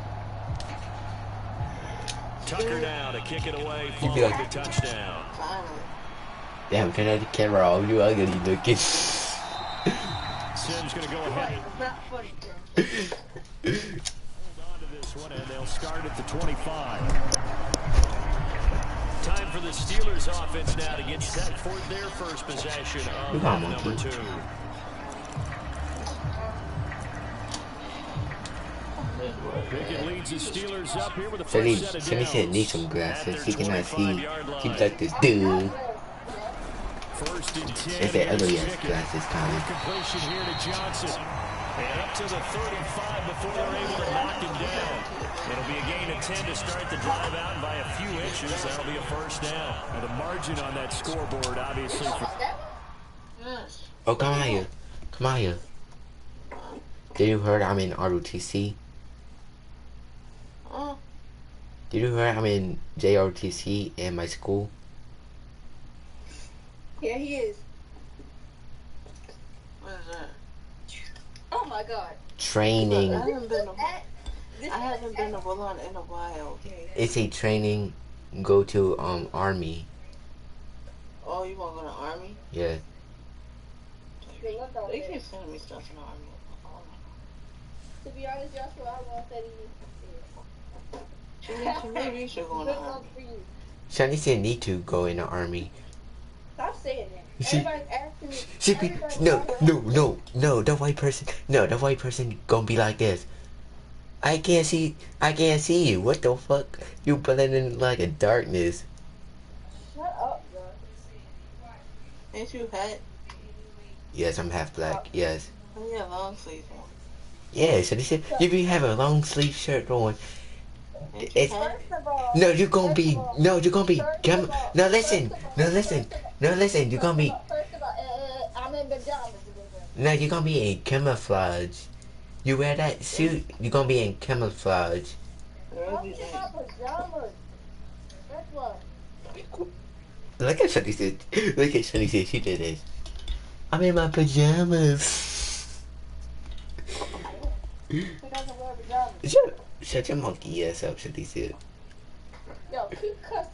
Tucker now to kick it away. You be Following like- the touchdown. Damn, turn out the camera off. You ugly looking. Sim's going to go ahead. It's not funny, bro. Hold on to this one, and they'll start at the 25. Time for the Steelers offense now to get set for their first possession of Come on, half number monkey. 2. Pickett leads the Steelers up here with a Sonny first set of said downs. need some glasses. At He their cannot see. 25-yard He line. like this dude. First and 10. They said ugly Here's ass Pickett. glasses, Tommy. Completion here to Johnson. And up to the 35 before they're able to knock him down. It'll be a gain of 10 to start the drive out, and by a few inches, that'll be a first down. Now the margin on that scoreboard, obviously, for Yes. Oh, come on here. Come on here. Did you heard I'm in ROTC? Oh, Did you hear I'm in JRTC in my school? Yeah, he is. What is that? Oh my god. Training. Look, I haven't been to Woodlawn in a while. It's a training. Go to army. Oh, you want to go to Army? Yeah. They keep sending me stuff in the Army. To be honest, Joshua, I want that Maybe you should go in the Army. for you. Shani said need to go in the army. Stop saying that. She- Everybody's asking me. No, the white person gonna be like this. I can't see you. What the fuck? You blending like a darkness. Shut up, bro. Ain't you hat? Yes, I'm half black. Yes. Oh, yeah, long sleeve one. Yeah, so they said you be have a long sleeve shirt on. It's, First of all, no, you're gonna be no, You're gonna be no listen. You're gonna be First of all, I'm in pajamas. no, you're gonna be in camouflage. You wear that suit, you're gonna be in camouflage. I'm in my pajamas. That's what. Look at Shani said. She did this. I'm in my pajamas. Who doesn't wear pajamas? Shut your monkey ass up, Shani said. Yo, keep cussing.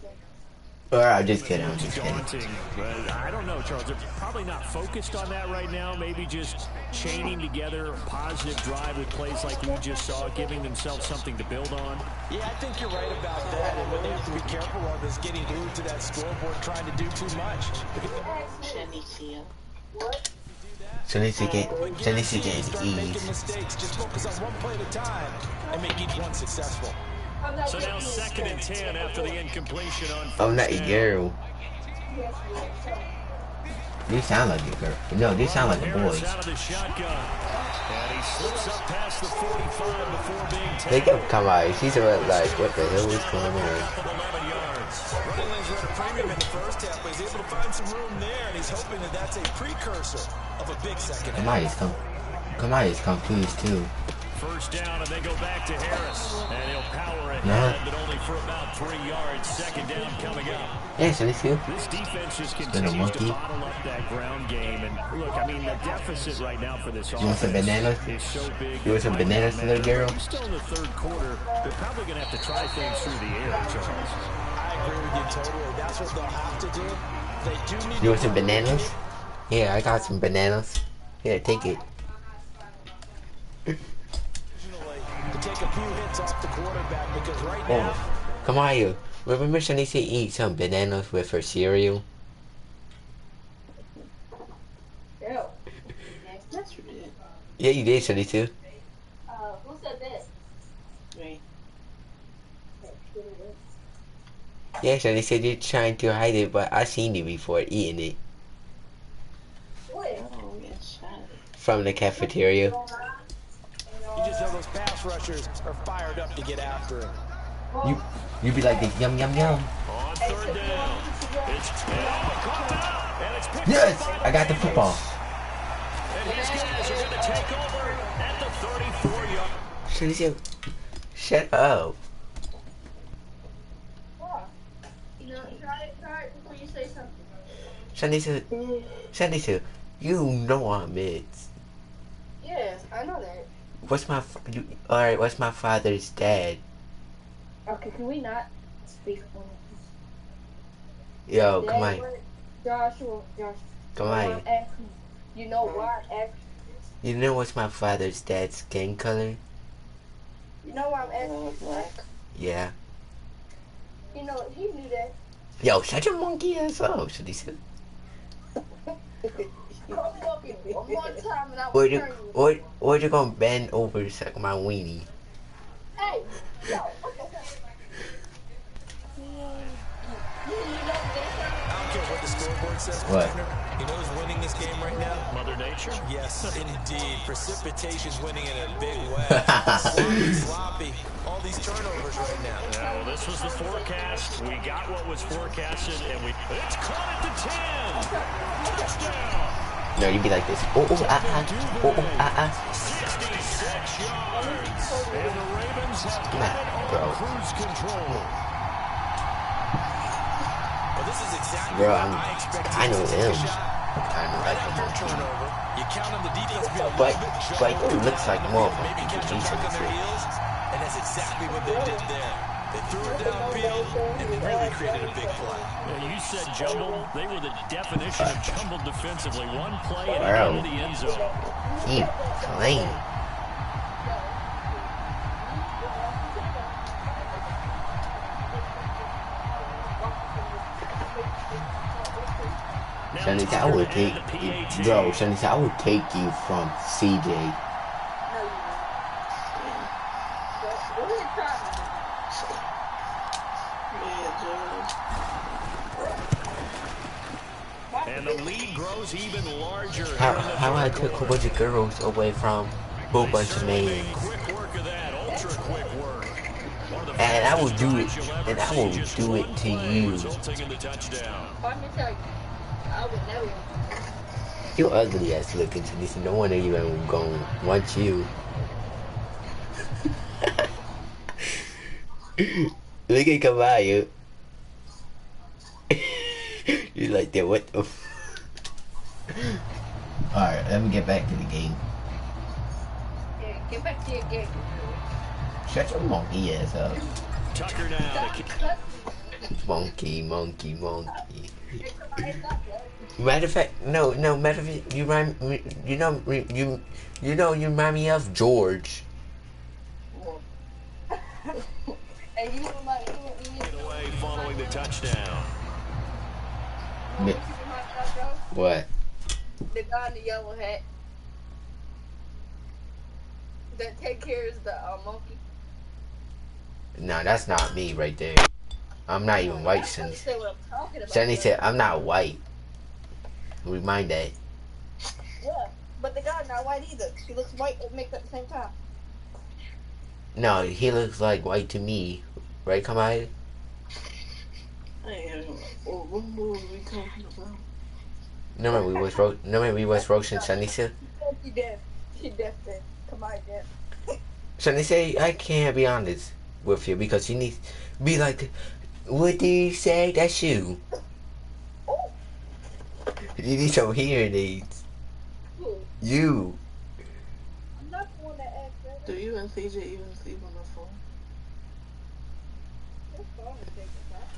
Alright, I'm just kidding. I'm just kidding. Daunting, but I don't know, Charles. They're probably not focused on that right now. Maybe just chaining together a positive drive with plays like we just saw, giving themselves something to build on. Yeah, I think you're right about that. And what they have to be careful of is getting glued to that scoreboard, trying to do too much. Shanicia. What? Shanicia Start getting making ease. mistakes. Just focus on one play at a time and make each one successful. I'm not So now getting 2nd and 10 after the incompletion on I'm not a first down. girl. Yes, You sound like a girl. No, they sound like a Harris boy. out of the shotgun. And he slips up past the 45 before being They taken. can come out. She's like, what the hell is going on? Up of 11 yards. Running lanes were at a premium in the first half, but he's able to find some room there, and he's hoping that that's a precursor of a big second half. Kamai's confused too. First down, and they go back to Harris. And he'll power ahead, Yeah. but only for about 3 yards. Second down coming up. Yeah, Shanicia. This defense just Been a continues monkey. to bottle up that ground game. And look, I mean, the deficit right now for this You want some offense bananas? is so big. You want some bananas, little girl? Still in the third quarter, they're probably going to have to try things through the air, Charles. I agree with you totally. That's what they'll have to do. They do need You want to some bananas? Yeah, I got some bananas. Here, take it. to take a few hits off the quarterback because right now, Oh, come on, you. Remember Shanicia eat some bananas with her cereal? Ew. That's ridiculous. Yeah, you did, Shanicia. Who said that? Right. Yeah, Shanicia, you're trying to hide it, but I seen you before eating it What? Oh, we got shot. from the cafeteria. you just know those pass rushers are fired up to get after it. You be like this, yum yum yum. On third down, it's caught down, and it's picked Yes, up by I got the football. And his guys are going to take over at the 34-yard. Shanicia, shut up. You know, try it before you say something. Shanicia, you know I'm it. Yeah, I know that. What's my father's dad? Okay, can we not speak on it? Yo, come on. Joshua. Come I'm on. asking. You know why I'm asking? You know what's my father's dad's skin color? You know why I'm asking? Black. Yeah. You know, he knew that. Yo, shut your monkey ass up, Shanicia. Call me up here one more time and I will turn you. Or you gonna bend over to suck my weenie? Hey, yo, what the hell? You know this? I don't care what the scoreboard says, What? partner. You know who's winning this game right now? Mother Nature. Yes, indeed. Precipitation's winning in a big way. Sloppy. All these turnovers right now. Yeah, well, this was the forecast. We got what was forecasted, and it's caught at the 10. Touchdown. No, you'd be like this. Oh, oh, ah, ah. Oh, oh, ah, ah. 66 yards. And the Ravens have got it on Bro. cruise control. Well, this is exactly Bro, what I expected. I know to take him. a shot I know right like after a him. turnover. You count on the defense being a But little bit he jumbled. looks like more of a Maybe catch them back on their heels, and that's exactly what they did there. They threw it downfield, and they really created a big play. Yeah, you said jumbled. They were the definition of jumbled defensively. One play and Bro. into the end zone. He clean. Shanice, I would take you, bro. Shanice, I would take you from CJ. No, you won't. What are you trying to do? Yeah, Joe. And the lead grows even larger. How I took a bunch of girls away from a whole bunch of men. Quick work of that, ultra quick work. And I will do it. And I will do it to you. Resulting in the touchdown. Let me tell you, I would never. You ugly ass looking to this. No one even gonna want you. Look at Caballo. You like that? What the? Alright, let me get back to the game. Yeah, get back to your game. Shut your monkey ass up. Tucker now. Monkey, monkey, monkey. Matter of fact, no. Matter of fact, you remind me. You remind me of George. And you were like, Away following the touchdown. What? the guy in the yellow hat that take care of the monkey. No, that's not me right there. I'm not even white, Sonny. Say what I'm talking about. Sonny said, I'm not white. Remind that. Yeah, but the guy's not white either. She looks white and makeup at the same time. No, he looks like white to me. Right, Kamai? What movie are we talking about? No, we was roasting Sonny said. She deaf. She deaf then. Come on, deaf. Sonny say, I can't be honest with you because you need to be like, what do you say? That's you. You need some hearing aids. Who? You. I'm not the one that asked that. Do you and CJ even sleep on the phone? Your phone is taking that.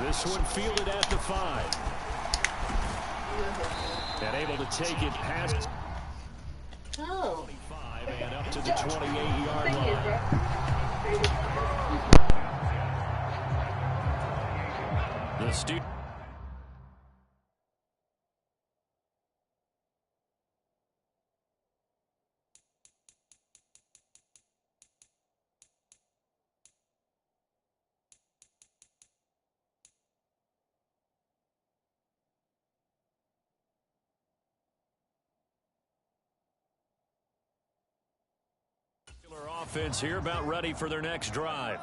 This one fielded at the 5. And able to take it past Oh. 25 and up to the 28-yard line. The student. Offense here about ready for their next drive.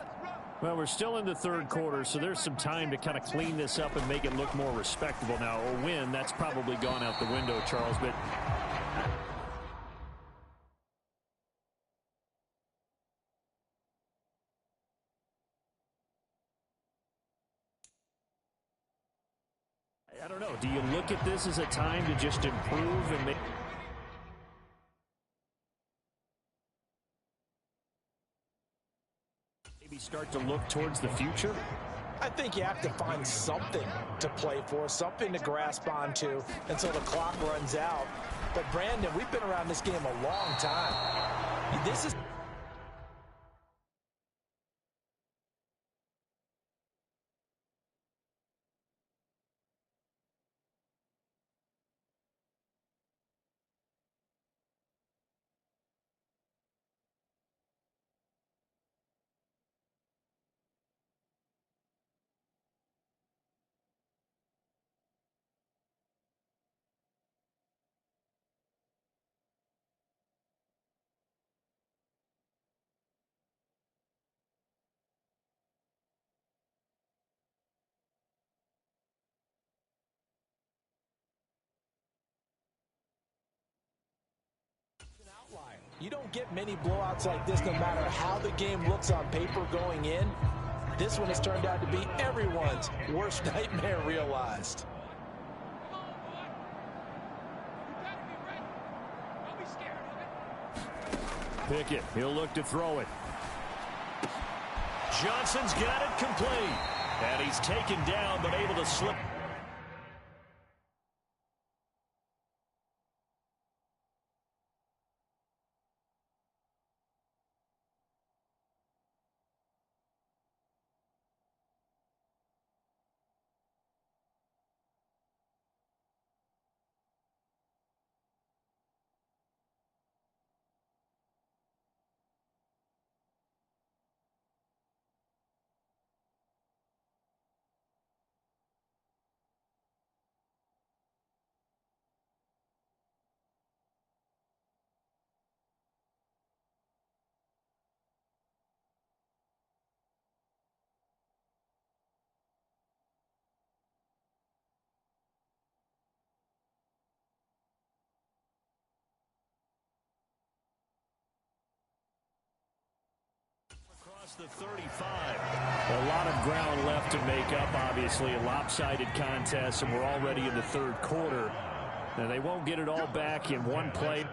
Well, we're still in the third quarter, so there's some time to kind of clean this up and make it look more respectable. Now, a win, that's probably gone out the window, Charles, but I don't know. Do you look at this as a time to just improve and make maybe start to look towards the future? I think you have to find something to play for, something to grasp onto until the clock runs out. But Brandon, we've been around this game a long time. This is You don't get many blowouts like this no matter how the game looks on paper going in. This one has turned out to be everyone's worst nightmare realized. Pickett, he'll look to throw it. Johnson's got it complete. And he's taken down but able to slip. Across the 35. A lot of ground left to make up, obviously. A lopsided contest, and we're already in the third quarter. And they won't get it all back in one play.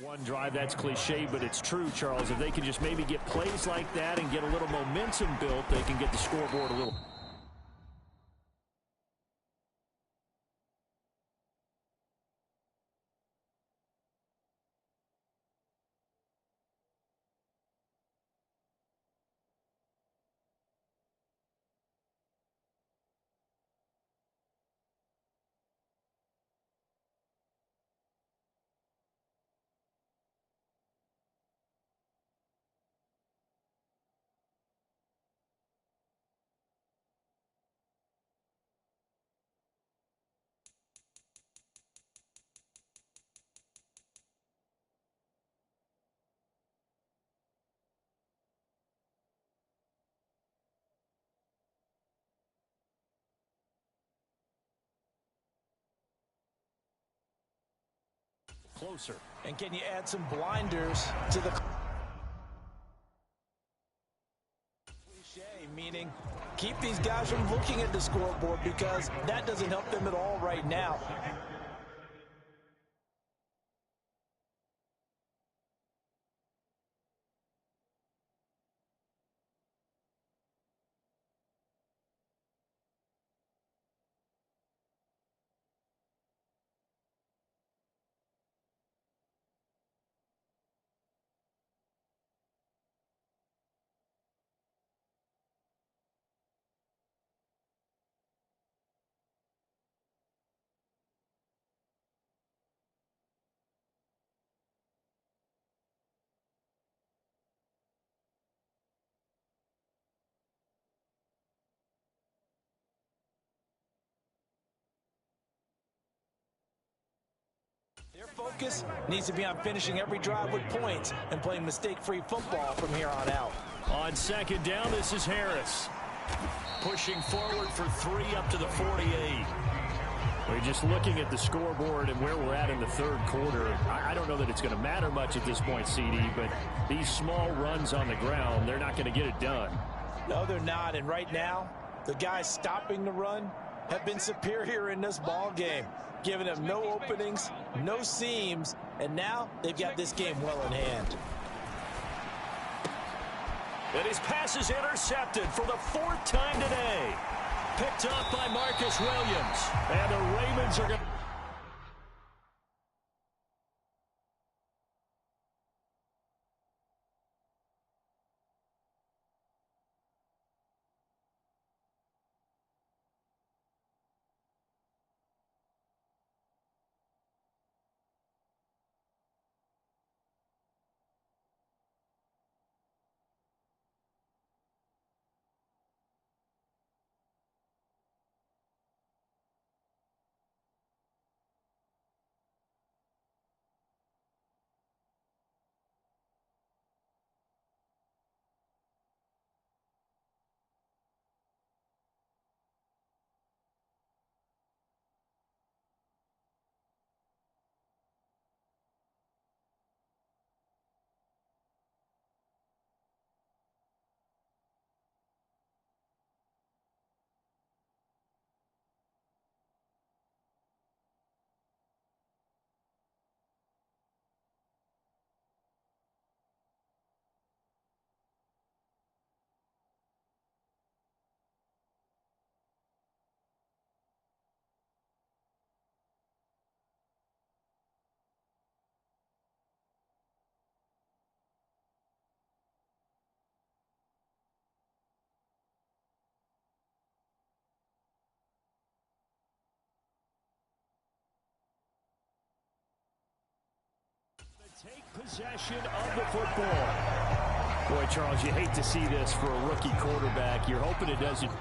One drive, that's cliche, but it's true, Charles. If they can just maybe get plays like that and get a little momentum built, they can get the scoreboard a little. Closer. And can you add some blinders to the cliche, meaning keep these guys from looking at the scoreboard because that doesn't help them at all right now. Their focus needs to be on finishing every drive with points and playing mistake-free football from here on out. On second down, this is Harris. Pushing forward for 3 up to the 48. We're just looking at the scoreboard and where we're at in the third quarter. I don't know that it's going to matter much at this point, CD, but these small runs on the ground, they're not going to get it done. No, they're not. And right now, the guys stopping the run have been superior in this ball game, giving them no openings, no seams, and now they've got this game well in hand. And his pass is intercepted for the 4th time today. Picked up by Marcus Williams. And the Ravens are going to... Take possession of the football. Boy, Charles, you hate to see this for a rookie quarterback. You're hoping it doesn't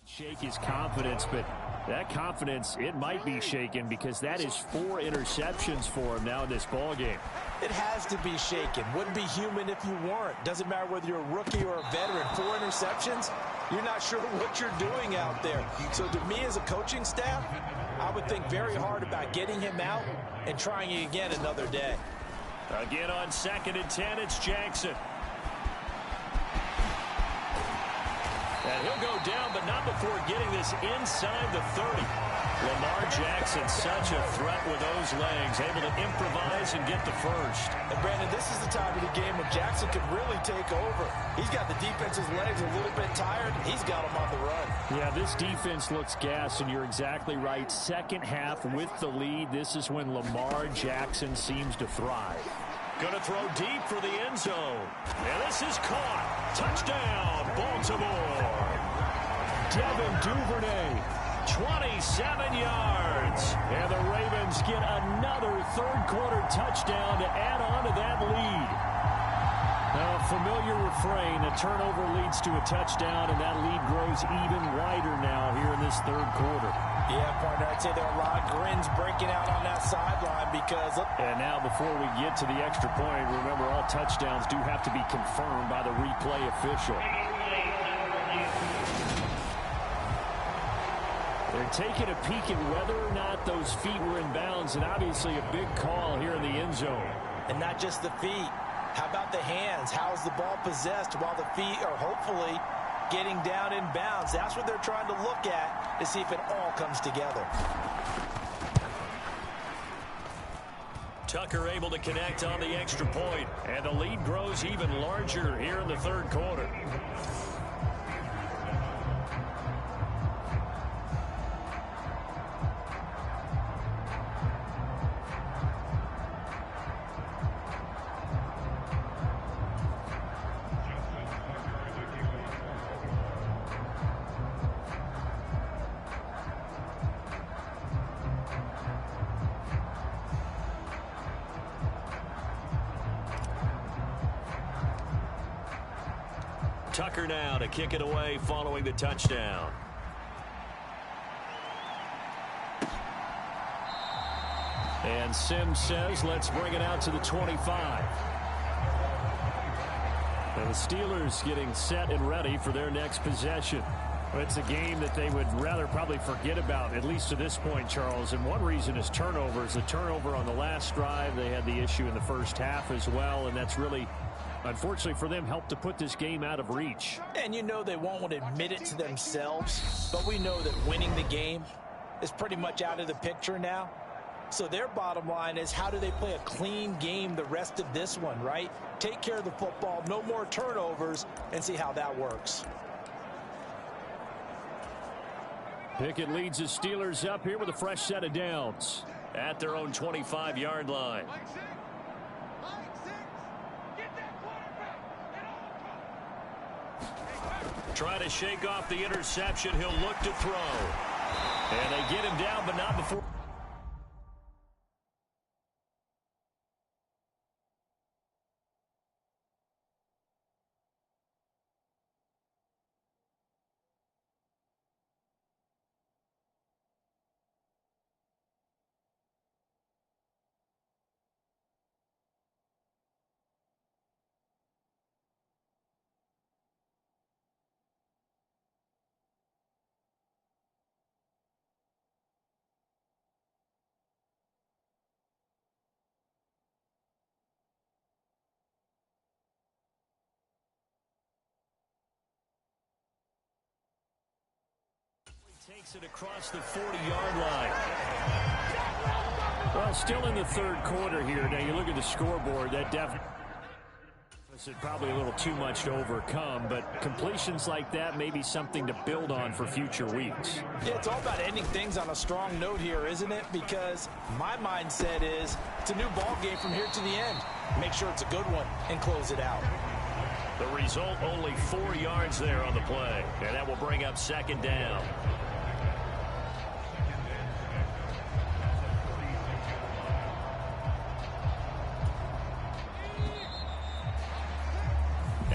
shake his confidence, but that confidence, it might be shaken because that is 4 interceptions for him now in this ball game. It has to be shaken. Wouldn't be human if you weren't. Doesn't matter whether you're a rookie or a veteran. 4 interceptions, you're not sure what you're doing out there. So to me as a coaching staff, I would think very hard about getting him out and trying it again another day. Again on 2nd and 10, it's Jackson. And he'll go down, but not before getting this inside the 30. Lamar Jackson, such a threat with those legs, able to improvise and get the first. And Brandon, this is the time of the game when Jackson could really take over. He's got the defense's legs a little bit tired. He's got them on the run. Yeah, this defense looks gassed, and you're exactly right. Second half with the lead, this is when Lamar Jackson seems to thrive. Going to throw deep for the end zone. And this is caught. Touchdown, Baltimore. Devin Duvernay. 27 yards. And the Ravens get another third-quarter touchdown to add on to that lead. Now, a familiar refrain, a turnover leads to a touchdown, and that lead grows even wider now here in this third quarter. Yeah, partner, I'd say there are a lot of grins breaking out on that sideline because... And now, before we get to the extra point, remember all touchdowns do have to be confirmed by the replay official. They're taking a peek at whether or not those feet were in bounds, and obviously a big call here in the end zone. And not just the feet. How about the hands? How's the ball possessed while the feet are hopefully getting down in bounds? That's what they're trying to look at to see if it all comes together. Tucker able to connect on the extra point, and the lead grows even larger here in the third quarter. Tucker now to kick it away following the touchdown. And Sims says, let's bring it out to the 25. And the Steelers getting set and ready for their next possession. It's a game that they would rather probably forget about, at least to this point, Charles. And one reason is turnovers. The turnover on the last drive, they had the issue in the first half as well, and that's really, unfortunately for them, helped to put this game out of reach. And you know they won't admit it to themselves, but we know that winning the game is pretty much out of the picture now. So their bottom line is, how do they play a clean game the rest of this one, right? Take care of the football, no more turnovers, and see how that works. Pickett leads the Steelers up here with a fresh set of downs at their own 25-yard line. Try to shake off the interception. He'll look to throw. And they get him down, but not before. Takes it across the 40-yard line. Well, still in the third quarter here. Now, you look at the scoreboard, that definitely probably a little too much to overcome, but completions like that may be something to build on for future weeks. Yeah, it's all about ending things on a strong note here, isn't it? Because my mindset is it's a new ball game from here to the end. Make sure it's a good one and close it out. The result, only 4 yards there on the play, and that will bring up second down.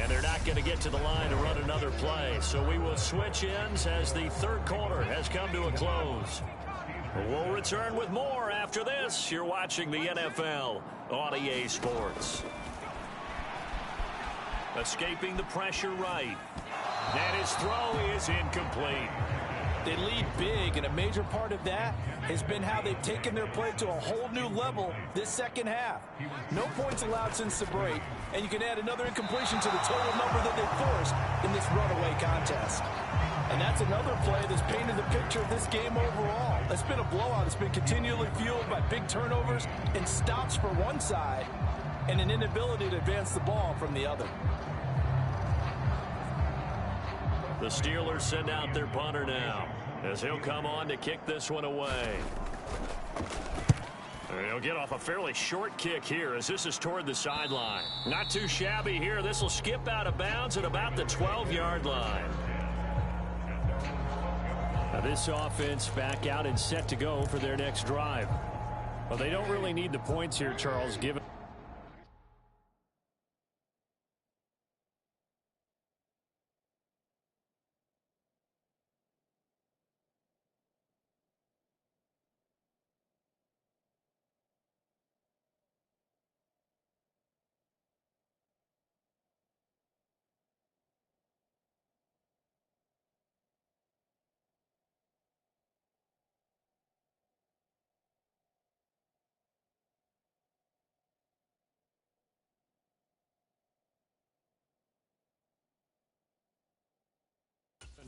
And they're not going to get to the line to run another play. So we will switch ends as the third quarter has come to a close. We'll return with more after this. You're watching the NFL on EA Sports. Escaping the pressure right. And his throw is incomplete. They lead big, and a major part of that has been how they've taken their play to a whole new level this second half. No points allowed since the break, and you can add another incompletion to the total number that they forced in this runaway contest. And that's another play that's painted the picture of this game overall. It's been a blowout. It's been continually fueled by big turnovers and stops for one side and an inability to advance the ball from the other. The Steelers send out their punter now as he'll come on to kick this one away. He'll get off a fairly short kick here as this is toward the sideline. Not too shabby here. This will skip out of bounds at about the 12-yard line. Now this offense back out and set to go for their next drive. Well, they don't really need the points here, Charles, given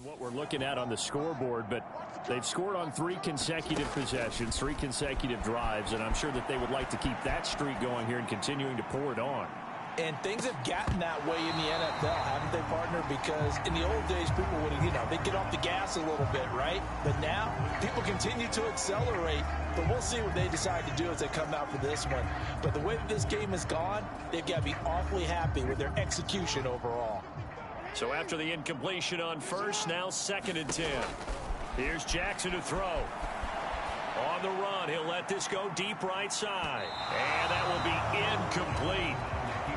what we're looking at on the scoreboard, but they've scored on 3 consecutive possessions, 3 consecutive drives, and I'm sure that they would like to keep that streak going here and continuing to pour it on. And things have gotten that way in the NFL, haven't they, partner? Because in the old days, people would, they'd get off the gas a little bit, right? But now, people continue to accelerate, but we'll see what they decide to do as they come out for this one. But the way that this game has gone, they've got to be awfully happy with their execution overall. So after the incompletion on first, now 2nd and 10. Here's Jackson to throw. On the run, he'll let this go deep right side. And that will be incomplete.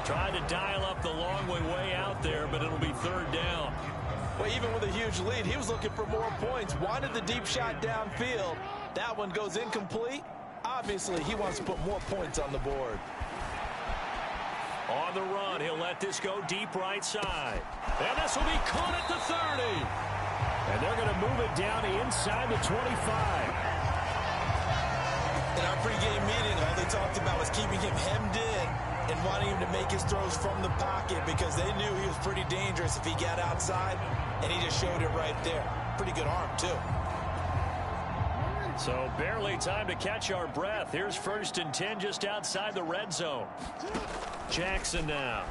Tried to dial up the long way out there, but it'll be 3rd down. Well, even with a huge lead, he was looking for more points. Wanted the deep shot downfield. That one goes incomplete. Obviously, he wants to put more points on the board. On the run, he'll let this go deep right side. And this will be caught at the 30. And they're going to move it down inside the 25. In our pregame meeting, all they talked about was keeping him hemmed in and wanting him to make his throws from the pocket because they knew he was pretty dangerous if he got outside, and he just showed it right there. Pretty good arm, too. So barely time to catch our breath. Here's 1st and 10 just outside the red zone. Jackson now.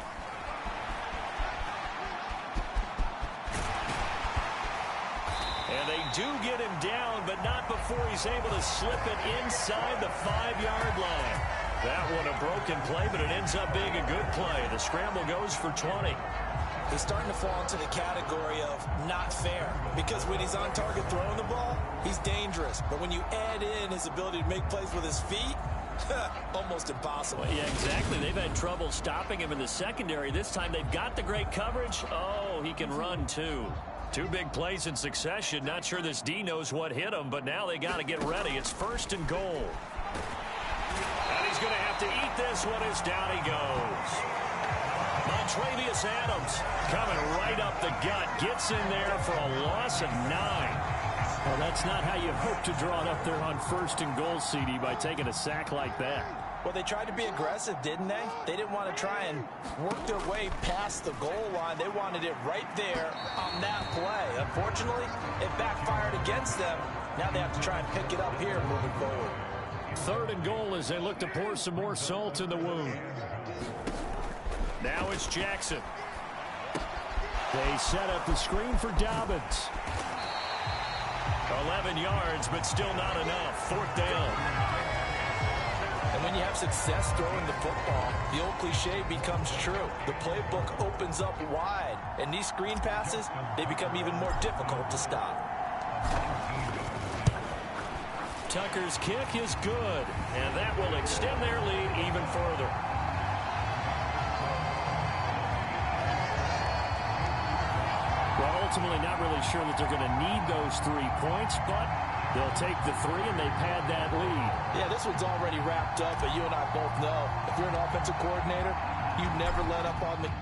And they do get him down, but not before he's able to slip it inside the 5-yard line. That one a broken play, but it ends up being a good play. The scramble goes for 20. He's starting to fall into the category of not fair, because when he's on target throwing the ball, he's dangerous. But when you add in his ability to make plays with his feet, almost impossible. Yeah, exactly. They've had trouble stopping him in the secondary. This time they've got the great coverage. Oh, he can run too. 2 big plays in succession. Not sure this D knows what hit him, but now they got to get ready. It's 1st and goal. And he's going to have to eat this one as down he goes. Montravius Adams coming right up the gut. Gets in there for a loss of 9. Well, that's not how you hope to draw it up there on 1st and goal, CD, by taking a sack like that. Well, they tried to be aggressive, didn't they? They didn't want to try and work their way past the goal line. They wanted it right there on that play. Unfortunately, it backfired against them. Now they have to try and pick it up here moving forward. 3rd and goal as they look to pour some more salt in the wound. Now it's Jackson. They set up the screen for Dobbins. 11 yards, but still not enough. 4th down. And when you have success throwing the football, the old cliche becomes true. The playbook opens up wide, and these screen passes, they become even more difficult to stop. Tucker's kick is good, and that will extend their lead even further. Well, ultimately not really sure that they're going to need those 3 points, but they'll take the 3 and they pad that lead. Yeah, this one's already wrapped up, but you and I both know if you're an offensive coordinator, you never let up on the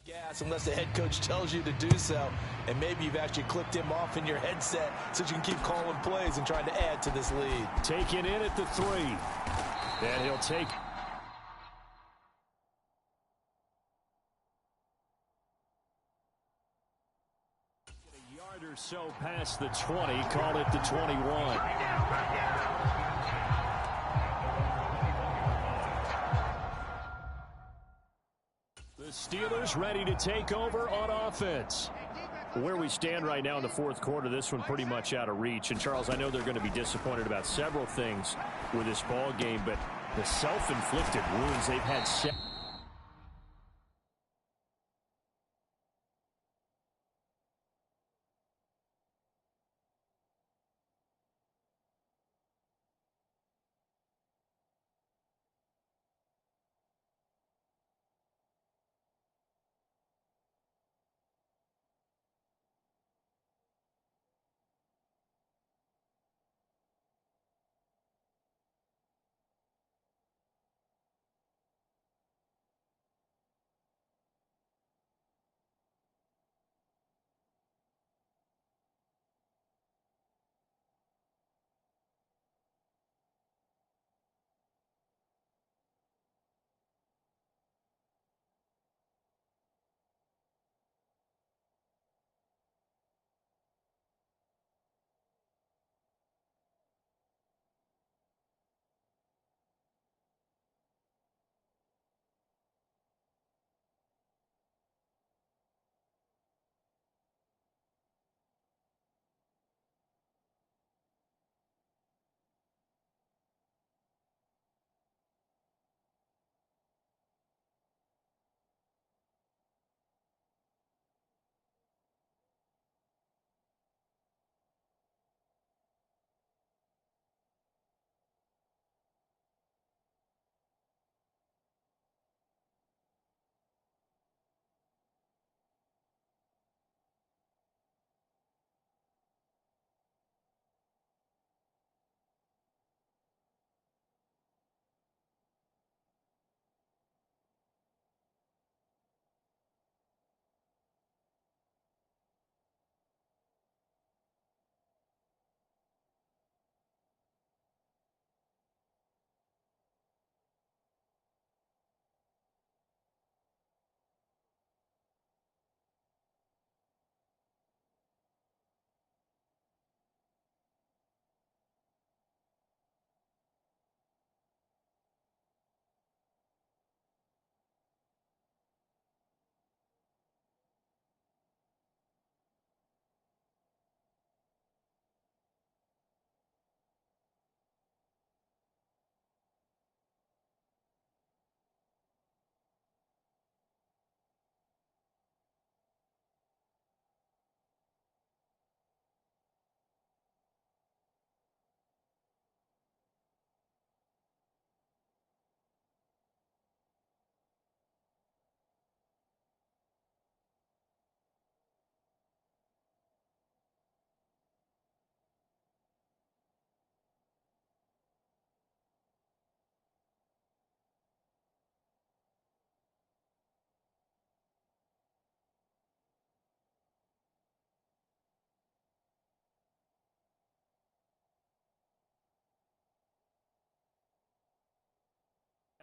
Gas unless the head coach tells you to do so, and maybe you've actually clicked him off in your headset so you can keep calling plays and trying to add to this lead. Taken in at the 3. And he'll take a yard or so past the 20, call it the 21. The Steelers ready to take over on offense. Where we stand right now in the fourth quarter, this one pretty much out of reach. And, Charles, I know they're going to be disappointed about several things with this ball game, but the self-inflicted wounds they've had.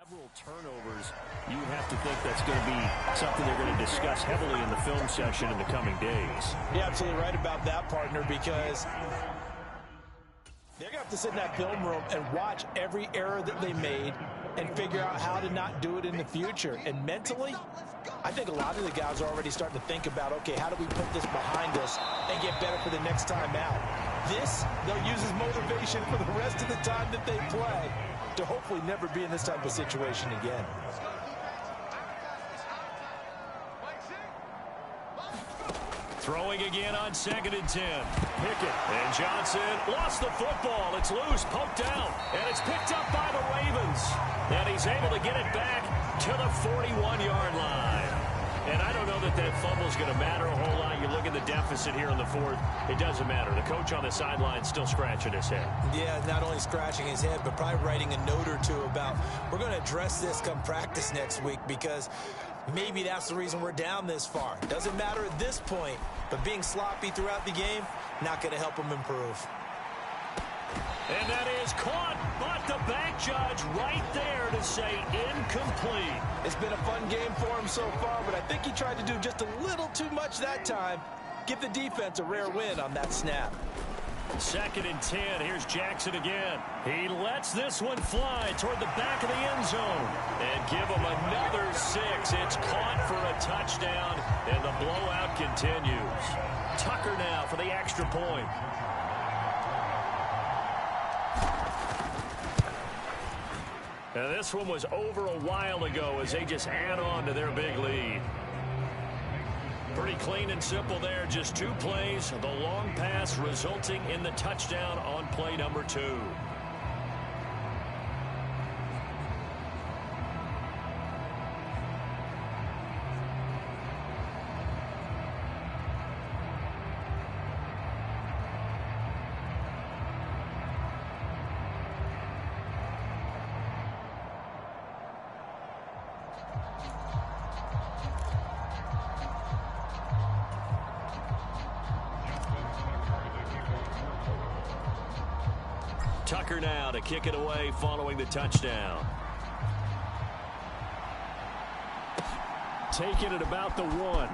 Several turnovers. You have to think that's going to be something they're going to discuss heavily in the film session in the coming days. You're absolutely right about that, partner, because they're going to have to sit in that film room and watch every error that they made and figure out how to not do it in the future. And mentally, I think a lot of the guys are already starting to think about, okay, how do we put this behind us and get better for the next time out? This, they'll use as motivation for the rest of the time that they play to hopefully never be in this type of situation again. Throwing again on 2nd and 10. Pickett and Johnson lost the football. It's loose, poked out, and it's picked up by the Ravens. And he's able to get it back to the 41-yard line. And I don't know that that fumble is going to matter a whole lot. You look at the deficit here in the fourth, it doesn't matter. The coach on the sideline still scratching his head. Yeah, not only scratching his head, but probably writing a note or two about, we're going to address this come practice next week, because Maybe that's the reason we're down this far. Doesn't matter at this point, but being sloppy throughout the game, not going to help them improve. And that is caught, but the back judge right there to say incomplete. It's been a fun game for him so far, but I think he tried to do just a little too much that time. Give the defense a rare win on that snap. 2nd and 10. Here's Jackson again. He lets this one fly toward the back of the end zone. And give him another 6. It's caught for a touchdown, and the blowout continues. Tucker now for the extra point. Now this one was over a while ago as they just add on to their big lead. Pretty clean and simple there. Just 2 plays. The long pass resulting in the touchdown on play number 2. Tucker now to kick it away following the touchdown. Take it at about the 1.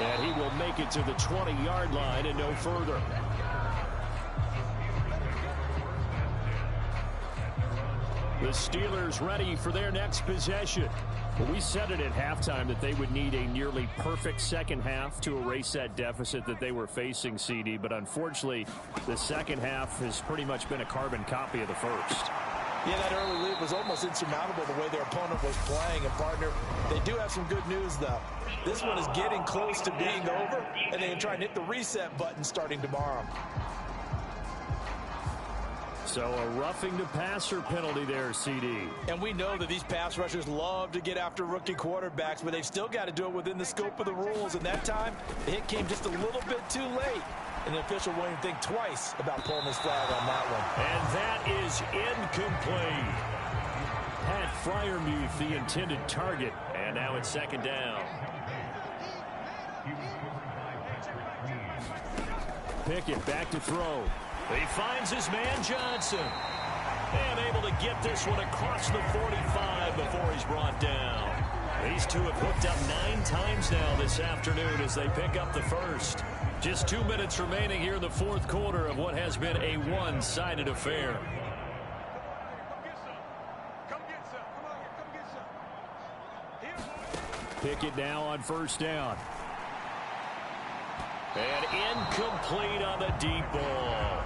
And he will make it to the 20-yard line and no further. The Steelers ready for their next possession. Well, we said it at halftime that they would need a nearly perfect second half to erase that deficit that they were facing, CD. But unfortunately, the second half has pretty much been a carbon copy of the first. Yeah, that early lead was almost insurmountable the way their opponent was playing. And, partner, they do have some good news, though. This one is getting close to being over, and they can try and hit the reset button starting tomorrow. So a roughing the passer penalty there, CD. And we know that these pass rushers love to get after rookie quarterbacks, but they've still got to do it within the scope of the rules. And that time, the hit came just a little bit too late. And the official won't even think twice about pulling his flag on that one. And that is incomplete. Pat Freiermuth, the intended target. And now it's 2nd down. Pickett back to throw. He finds his man Johnson. And able to get this one across the 45 before he's brought down. These two have hooked up 9 times now this afternoon as they pick up the first. Just 2 minutes remaining here in the 4th quarter of what has been a one-sided affair. Pickett now on 1st down. And incomplete on the deep ball.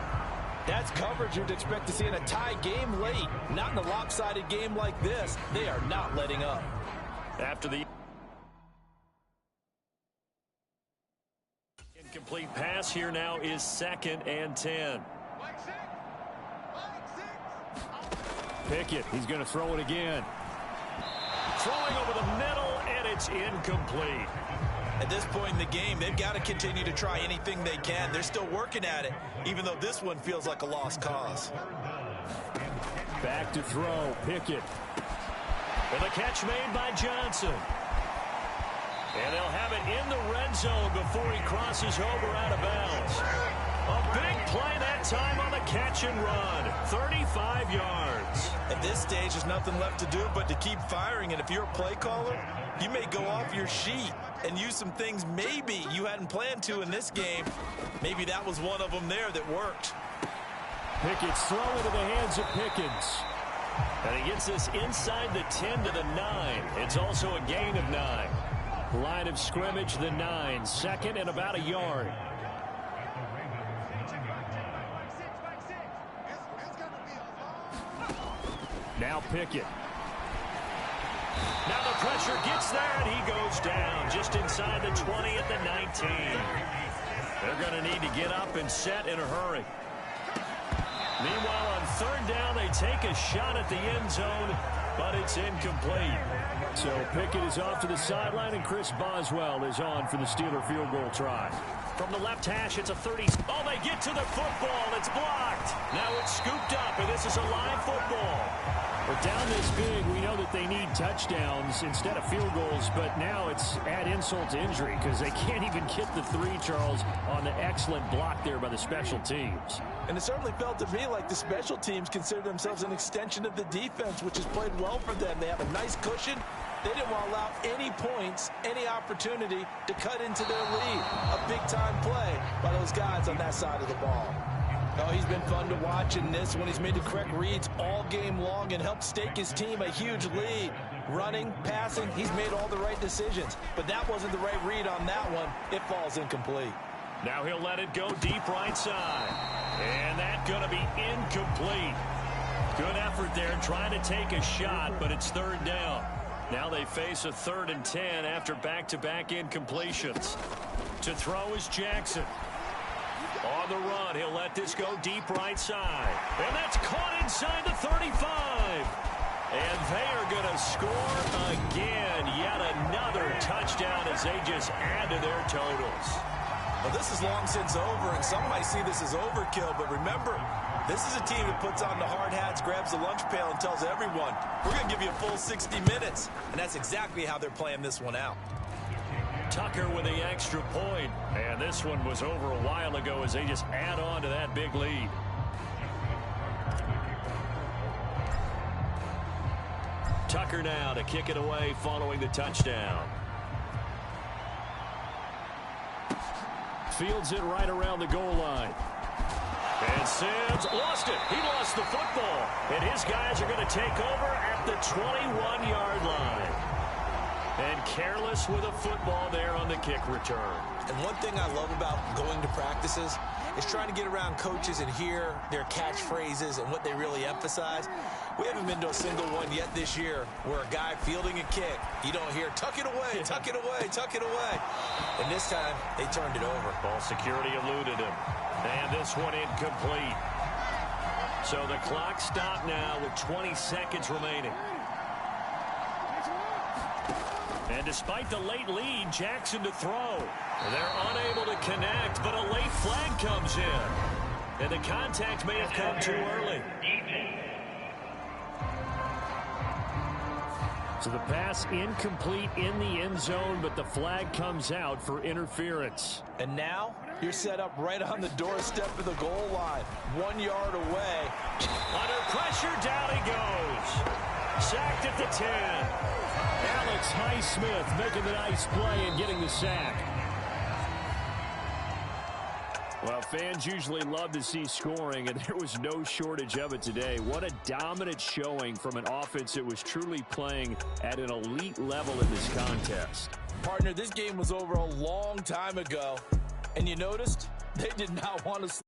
That's coverage you'd expect to see in a tie game late. Not in a lopsided game like this. They are not letting up. After the incomplete pass, here now is 2nd and 10. Pickett, he's going to throw it again. Throwing over the middle, and it's incomplete. At this point in the game, they've got to continue to try anything they can. They're still working at it, even though this one feels like a lost cause. Back to throw, Pickett. And the catch made by Johnson. And they'll have it in the red zone before he crosses over out of bounds. A big play that time on the catch and run. 35 yards. At this stage, there's nothing left to do but to keep firing. And if you're a play caller, you may go off your sheet and use some things maybe you hadn't planned to in this game. Maybe that was one of them there that worked. Pickett's throw into the hands of Pickens. And he gets this inside the 10 to the 9. It's also a gain of 9. Line of scrimmage, the 9. 2nd and about a yard. Now Pickett. Now the pressure gets there, and he goes down just inside the 20 at the 19. They're going to need to get up and set in a hurry. Meanwhile, on 3rd down, they take a shot at the end zone, but it's incomplete. So Pickett is off to the sideline, and Chris Boswell is on for the Steeler field goal try. From the left hash, it's a 30. Oh, they get to the football. It's blocked. Now it's scooped up, and this is a live football. Well, down this big, we know that they need touchdowns instead of field goals, but now it's add insult to injury because they can't even get the 3, Charles, on the excellent block there by the special teams. And it certainly felt to me like the special teams consider themselves an extension of the defense, which has played well for them. They have a nice cushion. They didn't want to allow any points, any opportunity to cut into their lead. A big-time play by those guys on that side of the ball. Oh, he's been fun to watch in this one. He's made the correct reads all game long and helped stake his team a huge lead. Running, passing, he's made all the right decisions. But that wasn't the right read on that one. It falls incomplete. Now he'll let it go deep right side. And that's going to be incomplete. Good effort there trying to take a shot, but it's 3rd down. Now they face a 3rd and 10 after back-to-back incompletions. To throw is Jackson. On the run, he'll let this go deep right side. And that's caught inside the 35. And they are going to score again. Yet another touchdown as they just add to their totals. Well, this is long since over, and some might see this as overkill. But remember, this is a team that puts on the hard hats, grabs the lunch pail, and tells everyone, we're going to give you a full 60 minutes. And that's exactly how they're playing this one out. Tucker with the extra point. And this one was over a while ago as they just add on to that big lead. Tucker now to kick it away following the touchdown. Fields it right around the goal line. And Sims lost it. He lost the football. And his guys are going to take over at the 21-yard line. And careless with a football there on the kick return. And one thing I love about going to practices is trying to get around coaches and hear their catchphrases and what they really emphasize. We haven't been to a single one yet this year where a guy fielding a kick, you don't hear, tuck it away, tuck it away, tuck it away. And this time, they turned it over. Ball security eluded him. And this one incomplete. So the clock stopped now with 20 seconds remaining. And despite the late lead, Jackson to throw. They're unable to connect, but a late flag comes in. And the contact may have come too early. So the pass incomplete in the end zone, but the flag comes out for interference. And now you're set up right on the doorstep of the goal line. 1 yard away. Under pressure, down he goes. Sacked at the 10. Alex Highsmith making the nice play and getting the sack. Well, fans usually love to see scoring, and there was no shortage of it today. What a dominant showing from an offense that was truly playing at an elite level in this contest. Partner, this game was over a long time ago, and you noticed they did not want to